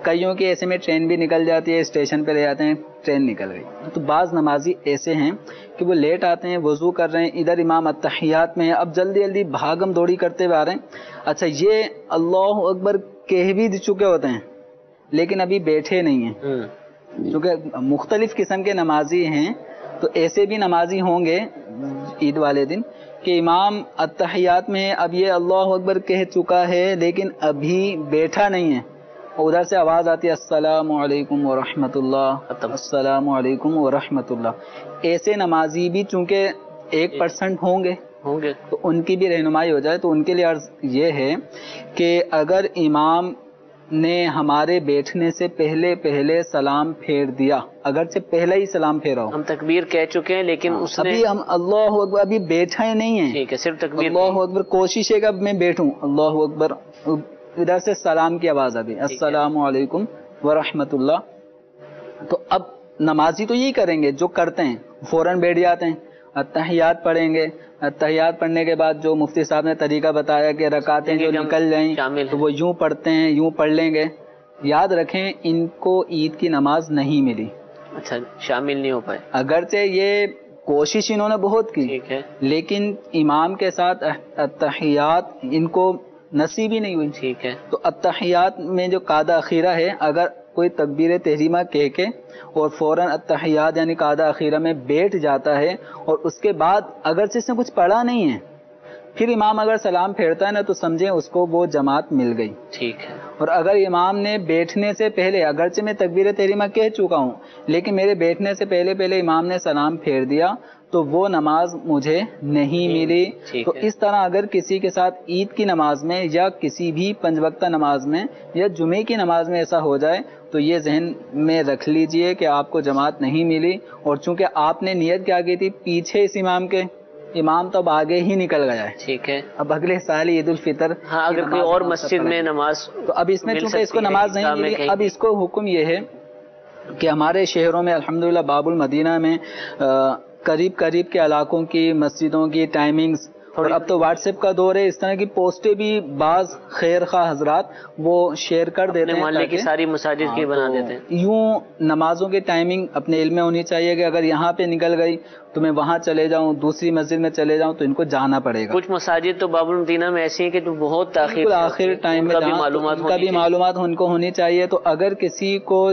کئیوں کے ایسے میں ٹرین بھی نکل جاتی ہے, اسٹیشن پہ رہ جاتے ہیں, ٹرین نکل گئی. تو بعض نمازی ایسے ہیں کہ وہ لیٹ آتے ہیں, وضو کر رہے ہیں, ادھر امام التحیات میں ہے, اب جلدی جلدی بھاگم دوڑی کرتے ہوئے آ رہے ہیں. اچھا یہ اللہ اکبر کہہ بھی چکے ہوتے ہیں لیکن ابھی بیٹھے نہیں ہیں, کیونکہ مختلف قسم کے نمازی ہیں. تو ایسے بھی نمازی ہوں گے عید والے دن کہ امام التحیات میں اب یہ اللہ اکبر کہہ چکا ہے لیکن ابھی بیٹھا نہیں ہے, ادھر سے آواز آتی ہے السلام علیکم ورحمۃ اللہ, السلام علیکم ورحمۃ اللہ. ایسے نمازی بھی چونکہ 1% ہوں گے تو ان کی بھی رہنمائی ہو جائے. تو ان کے لیے عرض یہ ہے کہ اگر امام نے ہمارے بیٹھنے سے پہلے سلام پھیر دیا, اگرچہ پہلے ہی سلام پھیرا ہو, ہم تکبیر کہہ چکے ہیں لیکن اس نے ابھی ہم اللہ اکبر ابھی بیٹھا ہی نہیں ہے, ٹھیک ہے, صرف تکبیر اللہ اکبر, کوشش ہے کہ اب میں بیٹھوں, اللہ اکبر, ادھر سے سلام کی آواز آتی السلام علیکم ورحمۃ اللہ. تو اب نمازی تو یہی کریں گے جو کرتے ہیں, فوراً بیٹھ جاتے ہیں, التحیات پڑھیں گے, التحیات پڑھنے کے بعد جو مفتی صاحب نے طریقہ بتایا کہ رکعتیں جو نکل جائیں تو وہ یوں پڑھتے ہیں, یوں پڑھ لیں گے. یاد رکھیں ان کو عید کی نماز نہیں ملی. اچھا, شامل نہیں ہو پائے, اگرچہ یہ کوشش انہوں نے بہت کی, ٹھیک ہے, لیکن امام کے ساتھ التحیات ان کو نصیب ہی نہیں ہوئی. ٹھیک ہے, تو التحیات میں جو قاعدہ اخیرہ ہے, اگر کوئی تکبیر تحریمہ کہہ کے اور فوراً التحیات یعنی قاعدہ اخیرہ میں بیٹھ جاتا ہے, اور اس کے بعد اگر اس نے کچھ پڑھا نہیں ہے, پھر امام اگر سلام پھیرتا ہے نا تو سمجھیں اس کو وہ جماعت مل گئی. ٹھیک ہے, اور اگر امام نے بیٹھنے سے پہلے, اگرچہ میں تکبیر تحریمہ کہہ چکا ہوں لیکن میرے بیٹھنے سے پہلے امام نے سلام پھیر دیا تو وہ نماز مجھے نہیں ملی. تو اس طرح اگر کسی کے ساتھ عید کی نماز میں یا کسی بھی 5 وقتہ نماز میں یا جمعے کی نماز میں ایسا ہو جائے تو یہ ذہن میں رکھ لیجئے کہ آپ کو جماعت نہیں ملی. اور چونکہ آپ نے نیت کیا کی تھی پیچھے اس امام کے, امام تو اب آگے ہی نکل گیا ہے. ٹھیک ہے, اب اگلے سال عید الفطر, ہاں اگر کوئی اور مسجد میں نماز, تو اب اس میں چونکہ اس کو نماز نہیں ملی, اب اس کو حکم یہ ہے کہ ہمارے شہروں میں الحمدللہ باب المدینہ میں قریب کے علاقوں کی مسجدوں کی ٹائمنگز, اور اب تو واٹس ایپ کا دور ہے, اس طرح کی پوسٹیں بھی بعض خیر خواہ حضرات وہ شیئر کر دیتے ہیں, محلے کی ساری مساجد کی بنا دیتے ہیں. یوں نمازوں کی ٹائمنگ اپنے علم میں ہونی چاہیے کہ اگر یہاں پہ نکل گئی تو میں وہاں چلے جاؤں, دوسری مسجد میں چلے جاؤں, تو ان کو جانا پڑے گا. کچھ مساجد تو باب المدینہ میں ایسی ہیں کہ جو بہت تاخیر آخر ٹائم میں معلومات ان کو ہونی چاہیے. تو اگر کسی کو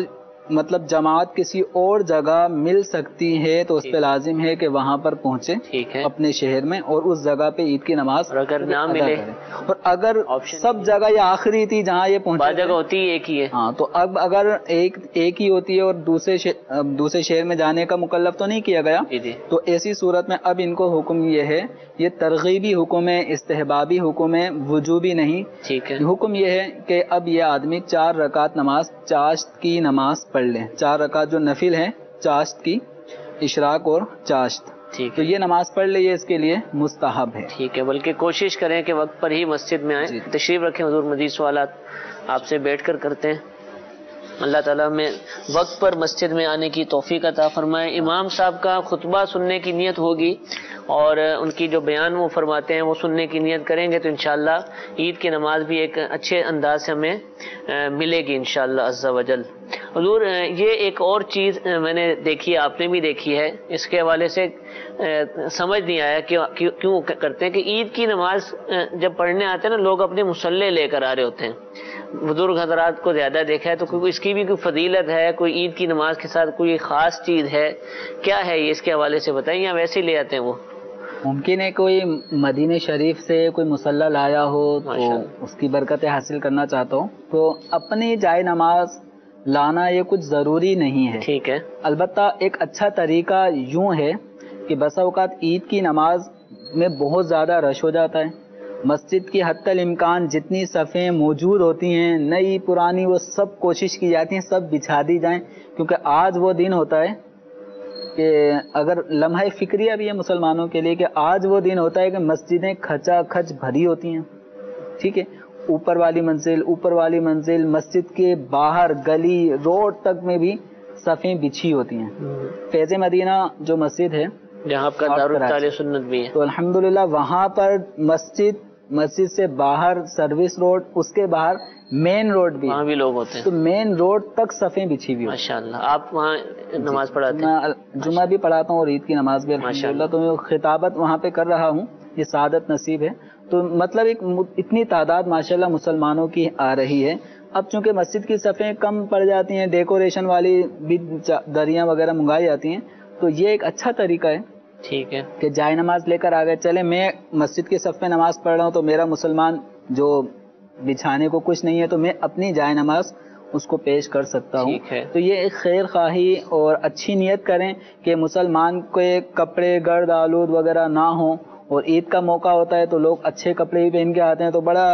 مطلب جماعت کسی اور جگہ مل سکتی ہے تو اس پہ لازم ہے کہ وہاں پر پہنچے اپنے شہر میں اور اس جگہ پہ عید کی نماز اگر نہ ملے اور اگر سب جگہ یہ آخری تھی جہاں یہ پہنچے جگہ ہوتی ہے ایک ہی ہے ہاں تو اب اگر ایک ہی ہوتی ہے اور دوسرے شہر میں جانے کا مکلف تو نہیں کیا گیا تو ایسی صورت میں اب ان کو حکم یہ ہے، یہ ترغیبی حکم ہے، استحبابی حکم ہے، وجوبی نہیں، ٹھیک ہے، حکم یہ ہے کہ اب یہ آدمی 4 رکعت نماز چاشت کی نماز پڑھ لیں، 4 رکعت جو نفل ہیں چاشت کی، اشراق اور چاشت، تو یہ نماز پڑھ لیں، یہ اس کے لیے مستحب ہے. ٹھیک ہے، بلکہ کوشش کریں کہ وقت پر ہی مسجد میں آئیں. تشریف رکھیں حضور. مزید سوالات آپ سے بیٹھ کر کرتے ہیں. اللہ تعالیٰ میں وقت پر مسجد میں آنے کی توفیق عطا فرمائے. امام صاحب کا خطبہ سننے کی نیت ہوگی اور ان کی جو بیان وہ فرماتے ہیں وہ سننے کی نیت کریں گے تو انشاءاللہ عید کی نماز بھی ایک اچھے انداز سے ہمیں ملے گی انشاءاللہ عز و جل. حضور یہ ایک اور چیز میں نے دیکھی ہے، آپ نے بھی دیکھی ہے، اس کے حوالے سے سمجھ نہیں آیا کہ کیوں کرتے ہیں کہ عید کی نماز جب پڑھنے آتے ہیں نا لوگ اپنے مصلے لے کر آ رہے ہوتے ہیں. بزرگ حضرات کو زیادہ دیکھا ہے تو اس کی بھی کوئی فضیلت ہے، کوئی عید کی نماز کے ساتھ کوئی خاص چیز ہے، کیا ہے یہ، اس کے حوالے سے بتائیں. یا ویسے ہی لے آتے ہیں وہ؟ ممکن ہے کوئی مدینہ شریف سے کوئی مصلی لایا ہو تو اس کی برکتیں حاصل کرنا چاہتا ہو تو اپنی جائے نماز لانا یہ کچھ ضروری نہیں ہے. ٹھیک ہے. البتہ ایک اچھا طریقہ یوں ہے کہ بسا اوقات عید کی نماز میں بہت زیادہ رش ہو جاتا ہے، مسجد کی حتی الامکان جتنی صفیں موجود ہوتی ہیں نئی پرانی وہ سب کوشش کی جاتی ہیں سب بچھا دی جائیں، کیونکہ آج وہ دن ہوتا ہے کہ اگر لمحہ فکریہ بھی ہے مسلمانوں کے لیے کہ آج وہ دن ہوتا ہے کہ مسجدیں کھچا کھچ بھری ہوتی ہیں. ٹھیک ہے، اوپر والی منزل مسجد کے باہر گلی روڈ تک میں بھی صفیں بچھی ہوتی ہیں. فیض مدینہ جو مسجد ہے جہاں آپ کا دارالتعلیم سنت بھی ہے تو الحمدللہ وہاں پر مسجد سے باہر سروس روڈ، اس کے باہر مین روڈ بھی، وہاں بھی لوگ ہوتے ہیں، تو مین روڈ تک صفیں بچھی ہوئی. ماشاءاللہ. آپ وہاں نماز پڑھاتے ہیں؟ جمعہ بھی پڑھاتا ہوں اور عید کی نماز بھی الحمدللہ. تو میں خطابت وہاں پہ کر رہا ہوں، یہ سعادت نصیب ہے. تو مطلب اتنی تعداد ماشاءاللہ مسلمانوں کی آ رہی ہے. اب چونکہ مسجد کی صفیں کم پڑ جاتی ہیں، ڈیکوریشن والی بھی دریاں وغیرہ منگائی جاتی ہیں، تو یہ ایک اچھا طریقہ ہے. ٹھیک ہے کہ جائے نماز لے کر آگے چلے، میں مسجد کے صف میں نماز پڑھ رہا ہوں تو میرا مسلمان جو بچھانے کو کچھ نہیں ہے تو میں اپنی جائے نماز اس کو پیش کر سکتا ہوں. تو یہ ایک خیر خواہی اور اچھی نیت کریں کہ مسلمان کے کپڑے گرد آلود وغیرہ نہ ہوں، اور عید کا موقع ہوتا ہے تو لوگ اچھے کپڑے بھی پہن کے آتے ہیں تو بڑا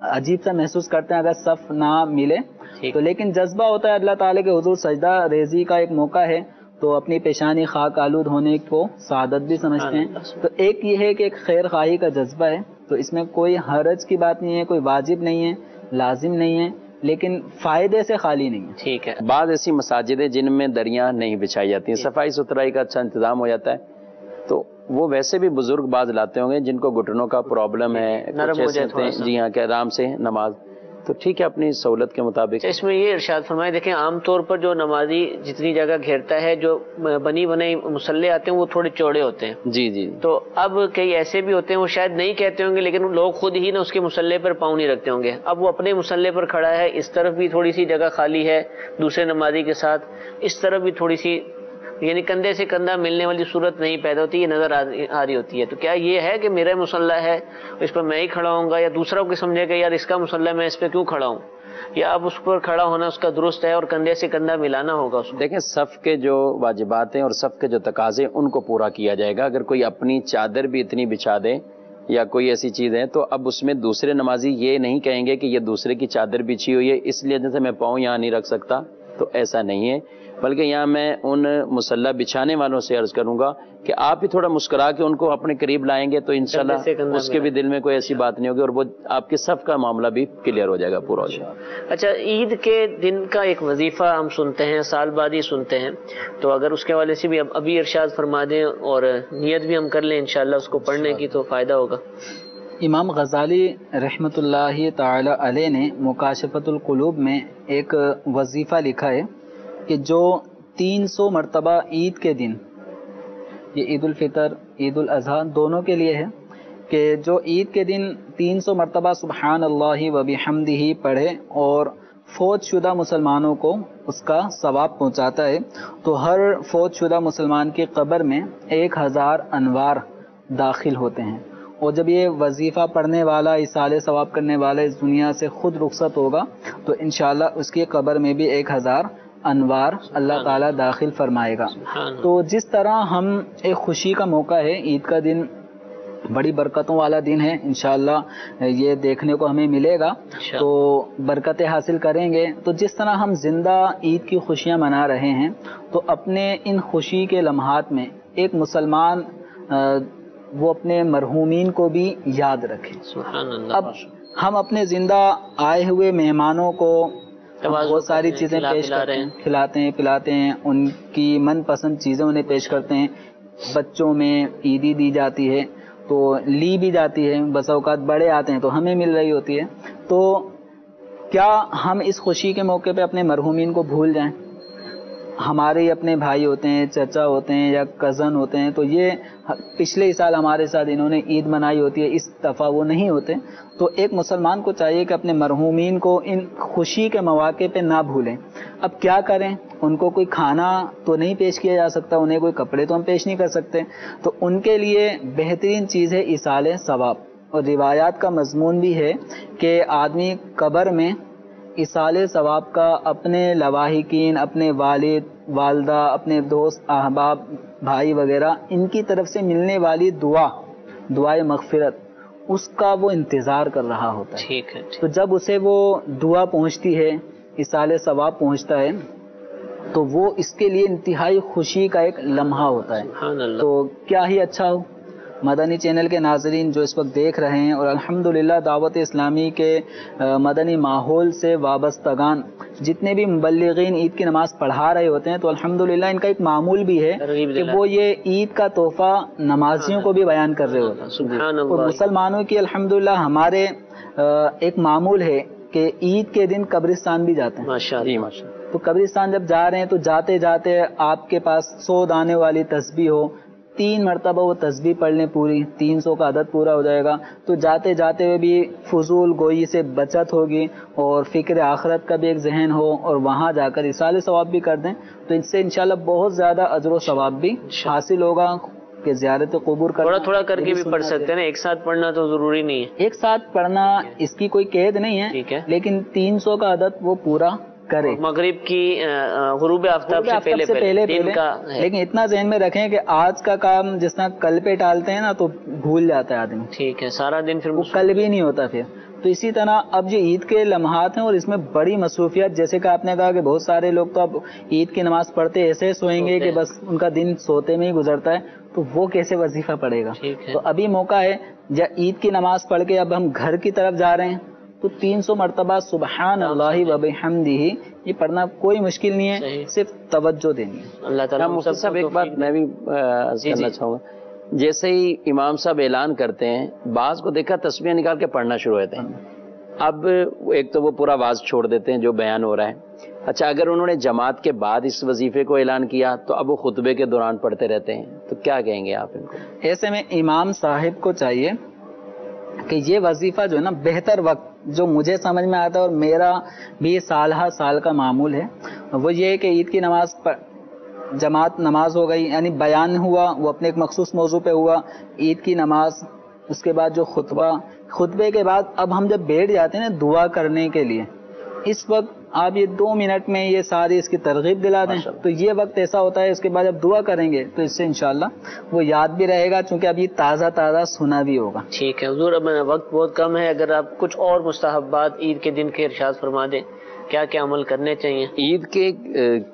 عجیب سا محسوس کرتے ہیں اگر صف نہ ملے تو. لیکن جذبہ ہوتا ہے اللہ تعالیٰ کے حضور سجدہ ریزی کا ایک موقع ہے تو اپنی پیشانی خاک آلود ہونے کو سعادت بھی سمجھتے ہیں. تو ایک یہ ہے کہ ایک خیر خواہی کا جذبہ ہے، تو اس میں کوئی حرج کی بات نہیں ہے، کوئی واجب نہیں ہے، لازم نہیں ہے، لیکن فائدے سے خالی نہیں ہے. ٹھیک ہے. بعض ایسی مساجد ہیں جن میں دریاں نہیں بچھائی جاتی ہیں، صفائی ستھرائی کا اچھا انتظام ہو جاتا ہے تو وہ ویسے بھی بزرگ بعض لاتے ہوں گے جن کو گھٹنوں کا پرابلم ہے، جی ہاں کہ آرام سے نماز، تو ٹھیک ہے اپنی سہولت کے مطابق. اس میں یہ ارشاد فرمائے، دیکھیں عام طور پر جو نمازی جتنی جگہ گھیرتا ہے جو بنی بنائی مصلے آتے ہیں وہ تھوڑے چوڑے ہوتے ہیں. جی. تو اب کئی ایسے بھی ہوتے ہیں وہ شاید نہیں کہتے ہوں گے لیکن لوگ خود ہی نا اس کے مصلے پر پاؤں نہیں رکھتے ہوں گے. اب وہ اپنے مصلے پر کھڑا ہے، اس طرف بھی تھوڑی سی جگہ خالی ہے دوسرے نمازی کے ساتھ، اس طرف بھی تھوڑی سی، یعنی کندھے سے کندھا ملنے والی صورت نہیں پیدا ہوتی، یہ نظر آ رہی ہوتی ہے. تو کیا یہ ہے کہ میرا مصلی ہے اس پر میں ہی کھڑا ہوں گا، یا دوسرا کو سمجھے گا یار اس کا مصلی میں اس پہ کیوں کھڑا ہوں، یا اب اس پر کھڑا ہونا اس کا درست ہے اور کندھے سے کندھا ملانا ہوگا اس کو؟ دیکھیں صف کے جو واجبات ہیں اور صف کے جو تقاضے ان کو پورا کیا جائے گا. اگر کوئی اپنی چادر بھی اتنی بچھا دے یا کوئی ایسی چیز ہے تو اب اس میں دوسرے نمازی یہ نہیں کہیں گے کہ یہ دوسرے کی چادر بچھی ہوئی ہے اس لیے جیسے میں پاؤں یہاں نہیں رکھ سکتا، تو ایسا نہیں ہے. بلکہ یہاں میں ان مصلی بچھانے والوں سے عرض کروں گا کہ آپ ہی تھوڑا مسکرا کے ان کو اپنے قریب لائیں گے تو انشاءاللہ اس کے بھی دل میں کوئی ایسی بات نہیں ہوگی اور وہ آپ کے صف کا معاملہ بھی کلیئر ہو جائے گا، پورا ہو جائے گا. اچھا، عید کے دن کا ایک وظیفہ ہم سنتے ہیں، سال بعد ہی سنتے ہیں، تو اگر اس کے حوالے سے بھی ابھی ارشاد فرما دیں اور نیت بھی ہم کر لیں انشاءاللہ اس کو پڑھنے کی تو فائدہ ہوگا. امام غزالی رحمۃ اللہ تعالی علیہ نے مکاشفۃ القلوب میں ایک وظیفہ لکھا ہے کہ جو 300 مرتبہ عید کے دن، یہ عید الفطر عید الاضحیٰ دونوں کے لیے ہے، کہ جو عید کے دن 300 مرتبہ سبحان اللہ و بحمدہ پڑھے اور فوت شدہ مسلمانوں کو اس کا ثواب پہنچاتا ہے. تو ہر فوت شدہ مسلمان کی قبر میں 1000 انوار داخل ہوتے ہیں. اور جب یہ وظیفہ پڑھنے والا، ایصال ثواب کرنے والا اس دنیا سے خود رخصت ہوگا تو انشاءاللہ اس کی قبر میں بھی 1000 انوار اللہ تعالیٰ داخل فرمائے گا. تو جس طرح ہم ایک خوشی کا موقع ہے، عید کا دن بڑی برکتوں والا دن ہے، انشاءاللہ یہ دیکھنے کو ہمیں ملے گا تو برکتیں حاصل کریں گے. تو جس طرح ہم زندہ عید کی خوشیاں منا رہے ہیں تو اپنے ان خوشی کے لمحات میں ایک مسلمان وہ اپنے مرحومین کو بھی یاد رکھے. سبحان اللہ. اب ہم اپنے زندہ آئے ہوئے مہمانوں کو بہت ساری چیزیں پیش کرتے ہیں، کھلاتے ہیں پلاتے ہیں، ان کی من پسند چیزیں انہیں پیش کرتے ہیں. بچوں میں عیدی دی جاتی ہے تو لی بھی جاتی ہے، بس اوقات بڑے آتے ہیں تو ہمیں مل رہی ہوتی ہے. تو کیا ہم اس خوشی کے موقع پہ اپنے مرحومین کو بھول جائیں؟ ہمارے ہی اپنے بھائی ہوتے ہیں، چچا ہوتے ہیں یا کزن ہوتے ہیں، تو یہ پچھلے سال ہمارے ساتھ انہوں نے عید منائی ہوتی ہے، اس دفعہ وہ نہیں ہوتے. تو ایک مسلمان کو چاہیے کہ اپنے مرحومین کو ان خوشی کے مواقع پہ نہ بھولیں. اب کیا کریں؟ ان کو کوئی کھانا تو نہیں پیش کیا جا سکتا، انہیں کوئی کپڑے تو ہم پیش نہیں کر سکتے، تو ان کے لیے بہترین چیز ہے ایصال ثواب. اور روایات کا مضمون بھی ہے کہ آدمی قبر میں ایصال ثواب کا اپنے لواحقین، اپنے والد والدہ، اپنے دوست احباب بھائی وغیرہ ان کی طرف سے ملنے والی دعائے مغفرت، اس کا وہ انتظار کر رہا ہوتا ہے. ٹھیک ہے. تو جب اسے وہ دعا پہنچتی ہے، ایصال ثواب پہنچتا ہے، تو وہ اس کے لیے انتہائی خوشی کا ایک لمحہ ہوتا ہے. سبحان اللہ. تو کیا ہی اچھا ہو مدنی چینل کے ناظرین جو اس وقت دیکھ رہے ہیں اور الحمدللہ دعوت اسلامی کے مدنی ماحول سے وابستگان جتنے بھی مبلغین عید کی نماز پڑھا رہے ہوتے ہیں، تو الحمدللہ ان کا ایک معمول بھی ہے کہ وہ یہ عید کا تحفہ نمازیوں کو بھی بیان کر رہے ہوتے ہیں. سبحان اللہ. اور مسلمانوں کی الحمدللہ ہمارے ایک معمول ہے کہ عید کے دن قبرستان بھی جاتے ہیں. ماشاءاللہ. تو قبرستان جب جا رہے ہیں تو جاتے جاتے آپ کے پاس 100 دانے والی تسبیح ہو، 3 مرتبہ وہ تسبیح پڑھ لیں پوری، 300 کا عدد پورا ہو جائے گا. تو جاتے جاتے ہوئے بھی فضول گوئی سے بچت ہوگی اور فکر آخرت کا بھی ایک ذہن ہو، اور وہاں جا کر ایصال ثواب بھی کر دیں تو ان سے انشاءاللہ بہت زیادہ اجر و ثواب بھی حاصل ہوگا. کہ زیارت قبور کرنا تھوڑا تھوڑا کر کے بھی پڑھ سکتے ہیں نا، ایک ساتھ پڑھنا تو ضروری نہیں ہے. ایک ساتھ پڑھنا اس کی کوئی قید نہیں ہے، ٹھیک ہے، لیکن 300 کا عدد وہ پورا کرے مغرب کی غروب آفتاب سے پہلے دن کا. لیکن اتنا ذہن میں رکھیں کہ آج کا کام جس طرح کل پہ ٹالتے ہیں نا تو بھول جاتا ہے آدمی. ٹھیک ہے، سارا دن پھر وہ کل بھی نہیں ہوتا پھر. تو اسی طرح اب جو عید کے لمحات ہیں اور اس میں بڑی مصروفیت، جیسے کہ آپ نے کہا کہ بہت سارے لوگ تو اب عید کی نماز پڑھتے ایسے سوئیں گے کہ بس ان کا دن سوتے میں ہی گزرتا ہے، تو وہ کیسے وظیفہ پڑے گا. تو ابھی موقع ہے جب عید کی نماز پڑھ کے اب ہم گھر کی طرف جا رہے ہیں تو 300 مرتبہ سبحان اللہ و بحمدہ یہ پڑھنا کوئی مشکل نہیں ہے، صرف توجہ دینی ہے. اللہ تعالیٰ. مفتی صاحب ایک بات میں بھی کرنا چاہوں گا، جیسے ہی امام صاحب اعلان کرتے ہیں بعض کو دیکھا تسبیح نکال کے پڑھنا شروع ہوتے ہیں. اب ایک تو وہ پورا واز چھوڑ دیتے ہیں جو بیان ہو رہا ہے. اچھا اگر انہوں نے جماعت کے بعد اس وظیفے کو اعلان کیا تو اب وہ خطبے کے دوران پڑھتے رہتے ہیں، تو کیا کہیں گے آپ ان کو؟ ایسے میں امام صاحب کو چاہیے کہ یہ وظیفہ جو ہے نا بہتر وقت جو مجھے سمجھ میں آتا ہے اور میرا بھی سال ہر سال کا معمول ہے، وہ یہ ہے کہ عید کی نماز جماعت نماز ہو گئی، یعنی بیان ہوا وہ اپنے ایک مخصوص موضوع پہ ہوا، عید کی نماز، اس کے بعد جو خطبے کے بعد اب ہم جب بیٹھ جاتے ہیں نا دعا کرنے کے لیے، اس وقت آپ یہ 2 منٹ میں یہ ساری اس کی ترغیب دلا دیں تو یہ وقت ایسا ہوتا ہے. اس کے بعد جب دعا کریں گے تو اس سے انشاءاللہ وہ یاد بھی رہے گا، چونکہ اب یہ تازہ سنا بھی ہوگا. ٹھیک ہے حضور، اب وقت بہت کم ہے، اگر آپ کچھ اور مستحبات عید کے دن کے ارشاد فرما دیں، کیا کیا عمل کرنے چاہیے؟ عید کے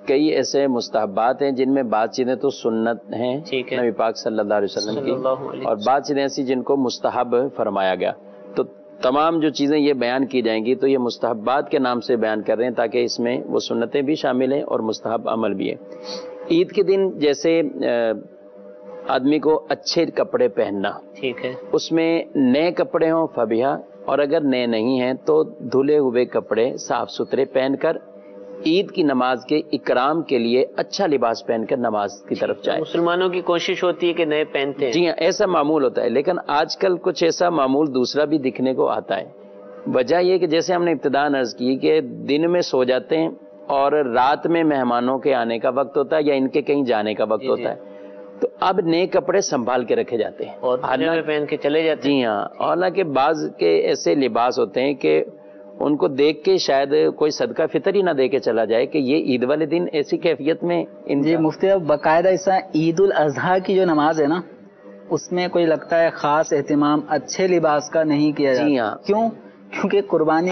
کئی ایسے مستحبات ہیں جن میں بعض چیزیں تو سنت ہیں نبی پاک صلی اللہ علیہ وسلم کی، اور بعض چیزیں ایسی جن کو مستحب فرمایا گیا. تو تمام جو چیزیں یہ بیان کی جائیں گی تو یہ مستحبات کے نام سے بیان کر رہے ہیں تاکہ اس میں وہ سنتیں بھی شامل ہیں اور مستحب عمل بھی ہے. عید کے دن جیسے آدمی کو اچھے کپڑے پہننا، ٹھیک ہے، اس میں نئے کپڑے ہوں فبیہا، اور اگر نئے نہیں ہیں تو دھلے ہوئے کپڑے صاف ستھرے پہن کر عید کی نماز کے اکرام کے لیے اچھا لباس پہن کر نماز کی طرف جائے. مسلمانوں کی کوشش ہوتی ہے کہ نئے پہنتے ہیں. جی ہاں، ایسا معمول ہوتا ہے، لیکن آج کل کچھ ایسا معمول دوسرا بھی دکھنے کو آتا ہے وجہ یہ کہ جیسے ہم نے ابتداء عرض کی کہ دن میں سو جاتے ہیں اور رات میں مہمانوں کے آنے کا وقت ہوتا ہے یا ان کے کہیں جانے کا وقت ہوتا ہے، تو اب نئے کپڑے سنبھال کے رکھے جاتے ہیں اور پہن کے چلے جاتے ہیں۔ جی ہاں، حالانکہ بعض کے ایسے لباس ہوتے ہیں کہ ان کو دیکھ کے شاید کوئی صدقہ فطر ہی نہ دے کے چلا جائے کہ یہ عید والے دن ایسی کیفیت میں جی مفتی صاحب، باقاعدہ اس طرح عید الاضحیٰ کی جو نماز ہے نا، اس میں کوئی لگتا ہے خاص اہتمام اچھے لباس کا نہیں کیا جاتا۔ جی ہاں، کیوں؟ کیونکہ قربانی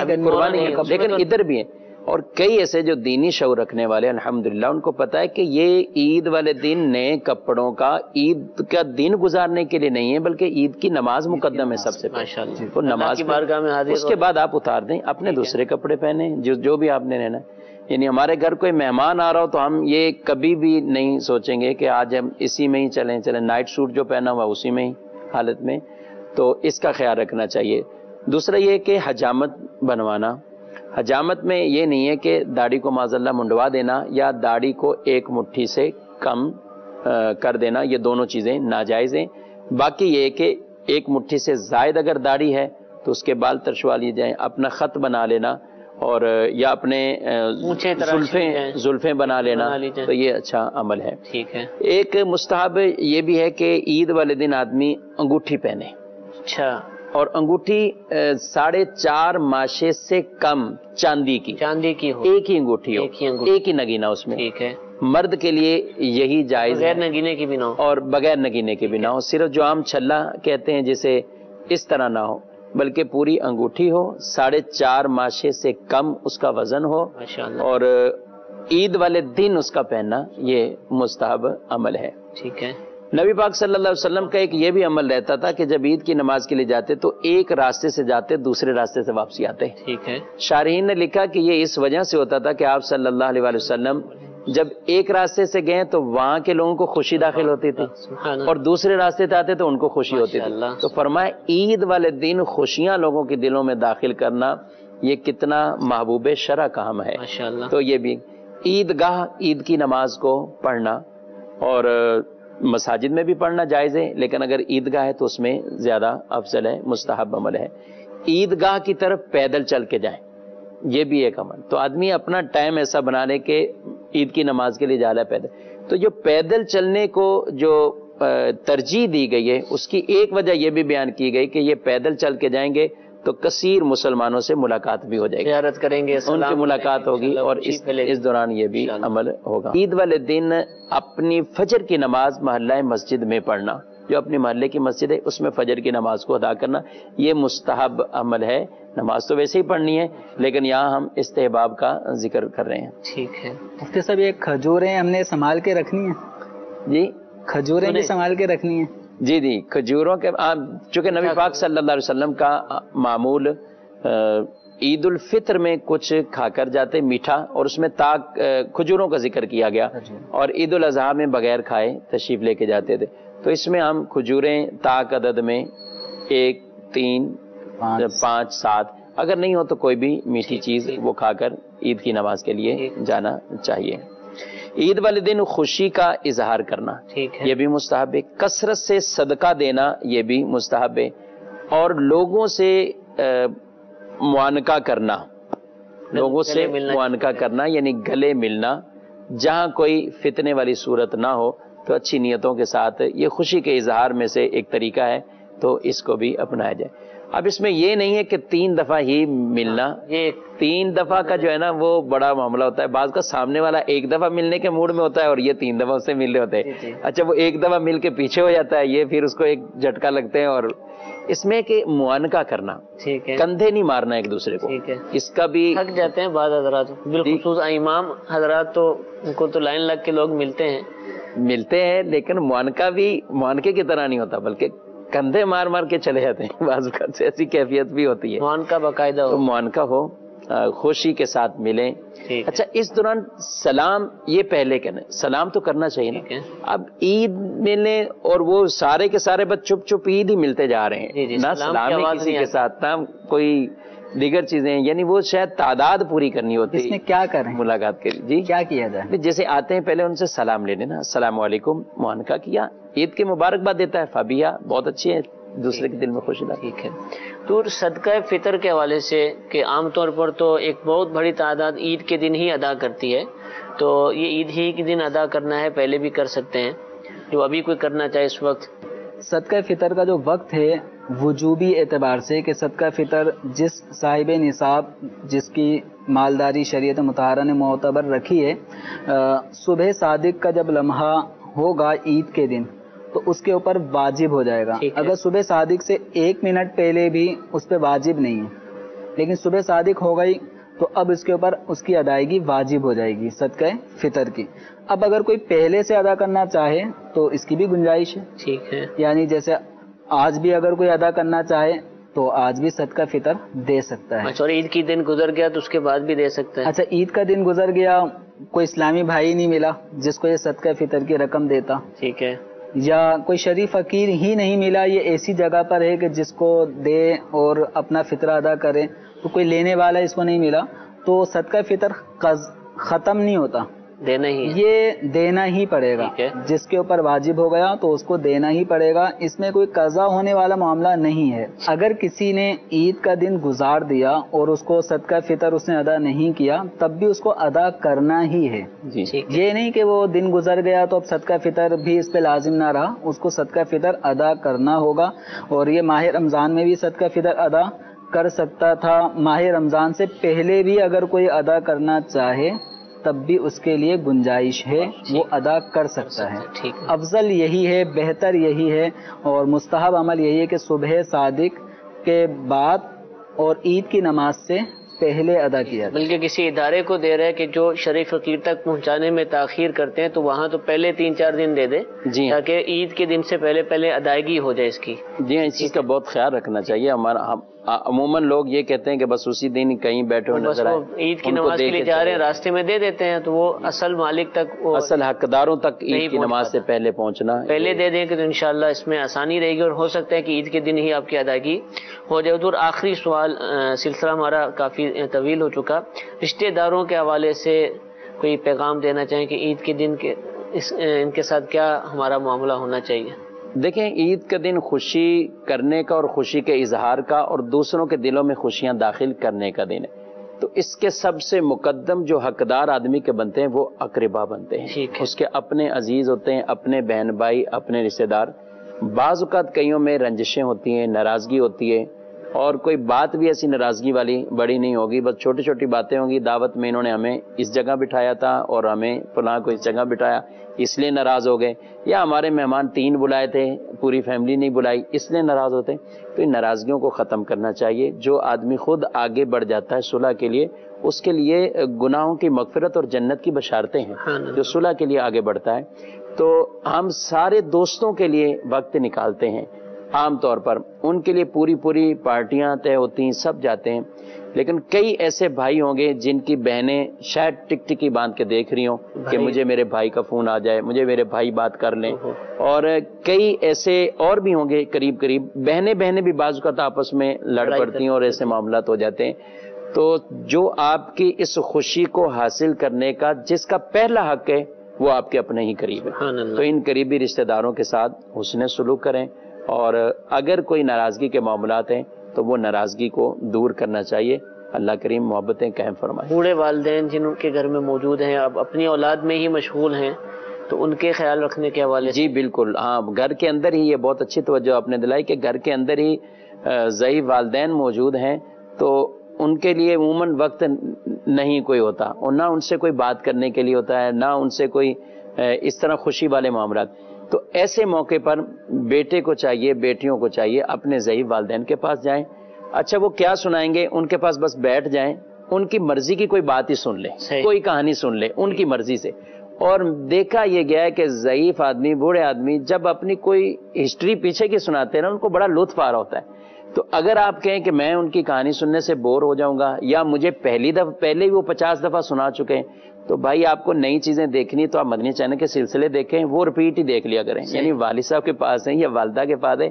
لیکن ادھر بھی ہیں اور کئی ایسے جو دینی شعور رکھنے والے الحمدللہ ان کو پتا ہے کہ یہ عید والے دن نئے کپڑوں کا عید کا دن گزارنے کے لیے نہیں ہے، بلکہ عید کی نماز مقدم ہے سب سے پہلے، تو نماز کی بارگاہ میں حاضر، اس کے بعد آپ اتار دیں اپنے دوسرے کپڑے پہنے جو بھی آپ نے لینا ہے۔ یعنی ہمارے گھر کوئی مہمان آ رہا ہو تو ہم یہ کبھی بھی نہیں سوچیں گے کہ آج ہم اسی میں ہی چلیں نائٹ سوٹ جو پہنا ہوا اسی میں ہی حالت میں، تو اس کا خیال رکھنا چاہیے۔ دوسرا یہ کہ حجامت بنوانا، حجامت میں یہ نہیں ہے کہ داڑھی کو معاذ اللہ منڈوا دینا یا داڑھی کو ایک مٹھی سے کم کر دینا، یہ دونوں چیزیں ناجائز ہیں۔ باقی یہ کہ ایک مٹھی سے زائد اگر داڑھی ہے تو اس کے بال ترشوا لیے جائیں، اپنا خط بنا لینا اور یا اپنے زلفیں بنا لینا، تو یہ اچھا عمل ہے۔ ٹھیک ہے۔ ایک مستحب یہ بھی ہے کہ عید والے دن آدمی انگوٹھی پہنے، اچھا، اور انگوٹھی 4.5 ماشے سے کم چاندی کی ہو، ایک ہی انگوٹھی ہو، ایک ہی نگینہ اس میں۔ ٹھیک ہے۔ مرد کے لیے یہی جائز ہے، بغیر نگینے کی بھی نہ ہو، اور بغیر نگینے کے بھی نہ ہو، صرف جو عام چھلا کہتے ہیں جسے اس طرح نہ ہو، بلکہ پوری انگوٹھی ہو، 4.5 ماشے سے کم اس کا وزن ہو، اور عید والے دن اس کا پہننا یہ مستحب عمل ہے۔ ٹھیک ہے۔ نبی پاک صلی اللہ علیہ وسلم کا ایک یہ بھی عمل رہتا تھا کہ جب عید کی نماز کے لیے جاتے تو ایک راستے سے جاتے دوسرے راستے سے واپسی آتے۔ ٹھیک ہے۔ شارحین نے لکھا کہ یہ اس وجہ سے ہوتا تھا کہ آپ صلی اللہ علیہ وسلم جب ایک راستے سے گئے تو وہاں کے لوگوں کو خوشی داخل ہوتی تھی، اور دوسرے راستے سے آتے تو ان کو خوشی ہوتی تھی۔ تو فرمایا عید والے دن خوشیاں لوگوں کے دلوں میں داخل کرنا یہ کتنا محبوب شرع کا عمل ہے۔ تو یہ بھی عیدگاہ عید کی نماز کو پڑھنا، اور مساجد میں بھی پڑھنا جائز ہے، لیکن اگر عیدگاہ ہے تو اس میں زیادہ افضل ہے، مستحب عمل ہے۔ عیدگاہ کی طرف پیدل چل کے جائیں، یہ بھی ایک عمل۔ تو آدمی اپنا ٹائم ایسا بنا لے کہ عید کی نماز کے لیے جا رہا ہے پیدل، تو جو پیدل چلنے کو جو ترجیح دی گئی ہے اس کی ایک وجہ یہ بھی بیان کی گئی کہ یہ پیدل چل کے جائیں گے تو کثیر مسلمانوں سے ملاقات بھی ہو جائے گی، زیارت کریں گے، ان کی ملاقات ہوگی، اور اس دوران یہ بھی عمل ہوگا۔ عید والے دن اپنی فجر کی نماز محلہ مسجد میں پڑھنا، جو اپنی محلے کی مسجد ہے اس میں فجر کی نماز کو ادا کرنا، یہ مستحب عمل ہے۔ نماز تو ویسے ہی پڑھنی ہے، لیکن یہاں ہم استحباب کا ذکر کر رہے ہیں۔ ٹھیک ہے۔ مفتی صاحب، یہ کھجوریں ہم نے سنبھال کے رکھنی ہیں؟ جی، کھجوریں بھی سنبھال کے رکھنی ہیں؟ جی جی، کھجوروں کے چونکہ نبی پاک صلی اللہ علیہ وسلم کا معمول عید الفطر میں کچھ کھا کر جاتے میٹھا، اور اس میں کھجوروں کا ذکر کیا گیا، اور عید الاضحیٰ میں بغیر کھائے تشریف لے کے جاتے تھے، تو اس میں ہم کھجوریں طاق عدد میں 1 3 5 7 اگر نہیں ہو تو کوئی بھی میٹھی چیز وہ کھا کر عید کی نماز کے لیے جانا چاہیے۔ عید والے دن خوشی کا اظہار کرنا یہ بھی مستحب ہے، کثرت سے صدقہ دینا یہ بھی مستحب ہے، اور لوگوں سے معانقہ کرنا، لوگوں سے معانقہ کرنا یعنی گلے ملنا، جہاں کوئی فتنے والی صورت نہ ہو تو اچھی نیتوں کے ساتھ یہ خوشی کے اظہار میں سے ایک طریقہ ہے، تو اس کو بھی اپنایا جائے۔ اب اس میں یہ نہیں ہے کہ 3 دفعہ ہی ملنا، یہ 3 دفعہ کا جو ہے نا وہ بڑا معاملہ ہوتا ہے، بعض کا سامنے والا 1 دفعہ ملنے کے موڈ میں ہوتا ہے اور یہ 3 دفعہ اس سے مل رہے ہوتے ہیں، اچھا وہ 1 دفعہ مل کے پیچھے ہو جاتا ہے، یہ پھر اس کو ایک جھٹکا لگتے ہیں، اور اس میں کہ معانقہ کرنا، کندھے نہیں مارنا ایک دوسرے کو، اس کا بھی تھک جاتے ہیں بعض حضرات، بالخصوص امام حضرات، تو ان کو تو لائن لگ کے لوگ ملتے ہیں، لیکن معانقہ بھی معانقے کی طرح نہیں ہوتا، بلکہ کندھے مار مار کے چلے جاتے ہیں، بعض اوقات سے ایسی کیفیت بھی ہوتی ہے، معانقہ باقاعدہ ہو، معانقہ ہو، خوشی کے ساتھ ملیں۔ اچھا، اس دوران سلام یہ پہلے کہنا، سلام تو کرنا چاہیے نا، اب عید ملنے اور وہ سارے کے سارے بس چپ چپ عید ہی ملتے جا رہے ہیں، نہ سلام کسی کے ساتھ، نہ کوئی دیگر چیزیں، یعنی وہ شاید تعداد پوری کرنی ہوتی ہے، اس میں کیا کریں ملاقات کے لیے؟ جی کیا کیا جائے؟ جیسے آتے ہیں پہلے ان سے سلام لے لینا، السلام علیکم، معانقہ کیا، عید کی مبارکباد دیتا ہے، فابیہ بہت اچھی ہے، دوسرے کے دل میں خوشی لاتے. ٹھیک ہے. تو صدقہ فطر کے حوالے سے کہ عام طور پر تو ایک بہت بڑی تعداد عید کے دن ہی ادا کرتی ہے، تو یہ عید ہی کے دن ادا کرنا ہے، پہلے بھی کر سکتے ہیں جو ابھی کوئی کرنا چاہے اس وقت؟ صدقہ فطر کا جو وقت ہے وجوبی اعتبار سے کہ صدقہ فطر جس صاحب نصاب جس کی مالداری شریعت مطہرہ نے معتبر رکھی ہے، صبح صادق کا جب لمحہ ہوگا عید کے دن تو اس کے اوپر واجب ہو جائے گا. اگر صبح صادق سے 1 منٹ پہلے بھی اس پہ واجب نہیں ہے، لیکن صبح صادق ہو گئی تو اب اس کے اوپر اس کی ادائیگی واجب ہو جائے گی صدقہ فطر کی. اب اگر کوئی پہلے سے ادا کرنا چاہے تو اس کی بھی گنجائش ہے. ٹھیک ہے. یعنی جیسے آج بھی اگر کوئی ادا کرنا چاہے تو آج بھی صدقہ فطر دے سکتا ہے. اچھا، اور عید کی دن گزر گیا تو اس کے بعد بھی دے سکتا ہے؟ اچھا، عید کا دن گزر گیا، کوئی اسلامی بھائی نہیں ملا جس کو یہ صدقہ فطر کی رقم دیتا، ٹھیک ہے، یا کوئی شریف فقیر ہی نہیں ملا، یہ ایسی جگہ پر ہے کہ جس کو دے اور اپنا فطرہ ادا کرے، تو کوئی لینے والا اس کو نہیں ملا، تو صدقہ فطر ختم نہیں ہوتا، دینا ہی ہے. یہ دینا ہی پڑے گا. جس کے اوپر واجب ہو گیا تو اس کو دینا ہی پڑے گا. اس میں کوئی قضا ہونے والا معاملہ نہیں ہے. اگر کسی نے عید کا دن گزار دیا اور اس کو صدقہ فطر اس نے ادا نہیں کیا تب بھی اس کو ادا کرنا ہی ہے. یہ نہیں کہ وہ دن گزر گیا تو اب صدقہ فطر بھی اس پہ لازم نہ رہا، اس کو صدقہ فطر ادا کرنا ہوگا. اور یہ ماہ رمضان میں بھی صدقہ فطر ادا کر سکتا تھا، ماہ رمضان سے پہلے بھی اگر کوئی ادا کرنا چاہے تب بھی اس کے لیے گنجائش ہے، وہ ادا کر سکتا ہے. افضل یہی ہے، بہتر یہی ہے اور مستحب عمل یہی ہے کہ صبح صادق کے بعد اور عید کی نماز سے پہلے ادا کیا. بلکہ کسی ادارے کو دے رہے کہ جو شریف فقیر تک پہنچانے میں تاخیر کرتے ہیں تو وہاں تو پہلے 3-4 دن دے دے تاکہ عید کے دن سے پہلے ادائیگی ہو جائے اس کی. جی ہاں، اس چیز کا بہت خیال رکھنا چاہیے. ہمارا عموماً لوگ یہ کہتے ہیں کہ بس اسی دن کہیں بیٹھے ہوئے نظر آئے، عید کی نماز کے لیے جا رہے ہیں، راستے میں دے دیتے ہیں، تو وہ اصل مالک تک، اصل حقداروں تک عید کی نماز سے پہلے پہنچنا، پہلے دے دیں کہ تو انشاءاللہ اس میں آسانی رہے گی اور ہو سکتا ہے کہ عید کے دن ہی آپ کی ادائیگی ہو جائے. اور آخری سوال، سلسلہ ہمارا کافی طویل ہو چکا، رشتہ داروں کے حوالے سے کوئی پیغام دینا چاہیں کہ عید کے دن کے ان کے ساتھ کیا ہمارا معاملہ ہونا چاہیے؟ دیکھیں، عید کا دن خوشی کرنے کا اور خوشی کے اظہار کا اور دوسروں کے دلوں میں خوشیاں داخل کرنے کا دن ہے. تو اس کے سب سے مقدم جو حقدار آدمی کے بنتے ہیں وہ اقربا بنتے ہیں. اس کے اپنے عزیز ہوتے ہیں، اپنے بہن بھائی، اپنے رشتہ دار. بعض اوقات کئیوں میں رنجشیں ہوتی ہیں، ناراضگی ہوتی ہے، اور کوئی بات بھی ایسی ناراضگی والی بڑی نہیں ہوگی، بس چھوٹی چھوٹی باتیں ہوں گی. دعوت میں انہوں نے ہمیں اس جگہ بٹھایا تھا اور ہمیں فلاں کو اس جگہ بٹھایا، اس لیے ناراض ہو گئے، یا ہمارے مہمان 3 بلائے تھے پوری فیملی نہیں بلائی اس لیے ناراض ہوتے. تو ان ناراضگیوں کو ختم کرنا چاہیے. جو آدمی خود آگے بڑھ جاتا ہے صلح کے لیے، اس کے لیے گناہوں کی مغفرت اور جنت کی بشارتیں ہیں. جو صلح کے لیے آگے بڑھتا ہے، تو ہم سارے دوستوں کے لیے وقت نکالتے ہیں. عام طور پر ان کے لیے پوری پارٹیاں طے ہوتی ہیں، سب جاتے ہیں. لیکن کئی ایسے بھائی ہوں گے جن کی بہنیں شاید ٹک باندھ کے دیکھ رہی ہوں کہ مجھے میرے بھائی کا فون آ جائے، مجھے میرے بھائی بات کر لیں. اور کئی ایسے اور بھی ہوں گے قریب بہنیں بھی بعض اوقات آپس میں لڑ پڑتی ہیں اور ایسے معاملات ہو جاتے ہیں. تو جو آپ کی اس خوشی کو حاصل کرنے کا جس کا پہلا حق ہے وہ آپ کے اپنے ہی قریب ہے. تو ان قریبی رشتہ داروں کے ساتھ حسن سلوک کریں، اور اگر کوئی ناراضگی کے معاملات ہیں تو وہ ناراضگی کو دور کرنا چاہیے. اللہ کریم محبتیں قائم فرمائے. بوڑھے والدین جن کے گھر میں موجود ہیں، اب اپنی اولاد میں ہی مشغول ہیں، تو ان کے خیال رکھنے کے حوالے سے؟ جی بالکل، ہاں، گھر کے اندر ہی یہ بہت اچھی توجہ آپ نے دلائی کہ گھر کے اندر ہی ضعیف والدین موجود ہیں، تو ان کے لیے عموماً وقت نہیں کوئی ہوتا، اور نہ ان سے کوئی بات کرنے کے لیے ہوتا ہے، نہ ان سے کوئی اس طرح خوشی والے معاملات. تو ایسے موقع پر بیٹے کو چاہیے، بیٹیوں کو چاہیے اپنے ضعیف والدین کے پاس جائیں. اچھا، وہ کیا سنائیں گے ان کے پاس بس بیٹھ جائیں، ان کی مرضی کی کوئی بات ہی سن لیں، کوئی کہانی سن لیں ان کی مرضی سے. اور دیکھا یہ گیا ہے کہ ضعیف آدمی، بوڑھے آدمی جب اپنی کوئی ہسٹری پیچھے کی سناتے ہیں نا، ان کو بڑا لطف آ رہا ہوتا ہے. تو اگر آپ کہیں کہ میں ان کی کہانی سننے سے بور ہو جاؤں گا، یا مجھے پہلے ہی وہ 50 دفعہ سنا چکے ہیں، تو بھائی آپ کو نئی چیزیں دیکھنی تو آپ مدنی چینل کے سلسلے دیکھیں، وہ رپیٹ ہی دیکھ لیا کریں. یعنی والد صاحب کے پاس ہیں یا والدہ کے پاس ہے،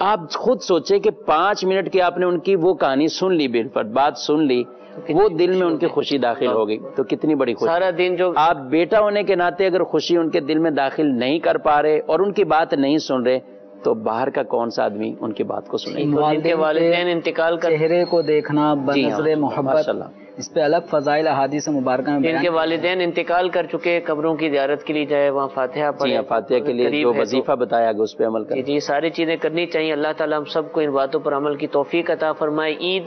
آپ خود سوچیں کہ 5 منٹ کی آپ نے ان کی وہ کہانی سن لی، بالفرد بات سن لی، وہ دل میں ان کی خوشی داخل ہو گئی، تو کتنی بڑی خوشی. سارا دن جو آپ بیٹا ہونے کے ناطے اگر خوشی ان کے دل میں داخل نہیں کر پا رہے اور ان کی بات نہیں سن رہے، تو باہر کا کون سا آدمی ان کی بات کو سنے؟ جن کے والدین انتقال کر چہرے کو دیکھنا بنظر محبت، ماشاءاللہ، اس پہ الگ فضائل احادیث مبارکہ میں جن بیان کے والدین انتقال کر چکے، قبروں کی زیارت کے لیے جائے، وہاں فاتحہ جی پڑھے، ہاں، فاتحہ کے لیے جو وظیفہ بتایا گیا اس پہ عمل کریں۔ جی ساری چیزیں کرنی چاہیے۔ اللہ تعالیٰ ہم سب کو ان باتوں پر عمل کی توفیق عطا فرمائے۔ عید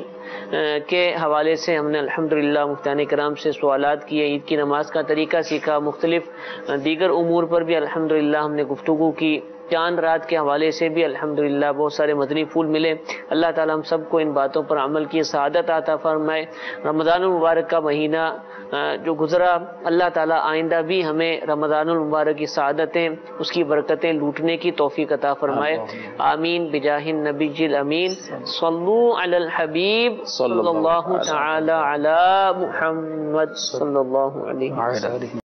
کے حوالے سے ہم نے الحمدللہ مفتیان کرام سے سوالات کیے، عید کی نماز کا طریقہ سیکھا، مختلف دیگر امور پر بھی الحمدللہ ہم نے گفتگو کی، چاند رات کے حوالے سے بھی الحمدللہ بہت سارے مدنی پھول ملے۔ اللہ تعالیٰ ہم سب کو ان باتوں پر عمل کی سعادت عطا فرمائے۔ رمضان المبارک کا مہینہ جو گزرا، اللہ تعالیٰ آئندہ بھی ہمیں رمضان المبارک کی سعادتیں، اس کی برکتیں لوٹنے کی توفیق عطا فرمائے۔ آمین بجاہ النبی الامین، صلو علی الحبیب صلی اللہ تعالی علی محمد صلی اللہ علیہ وسلم۔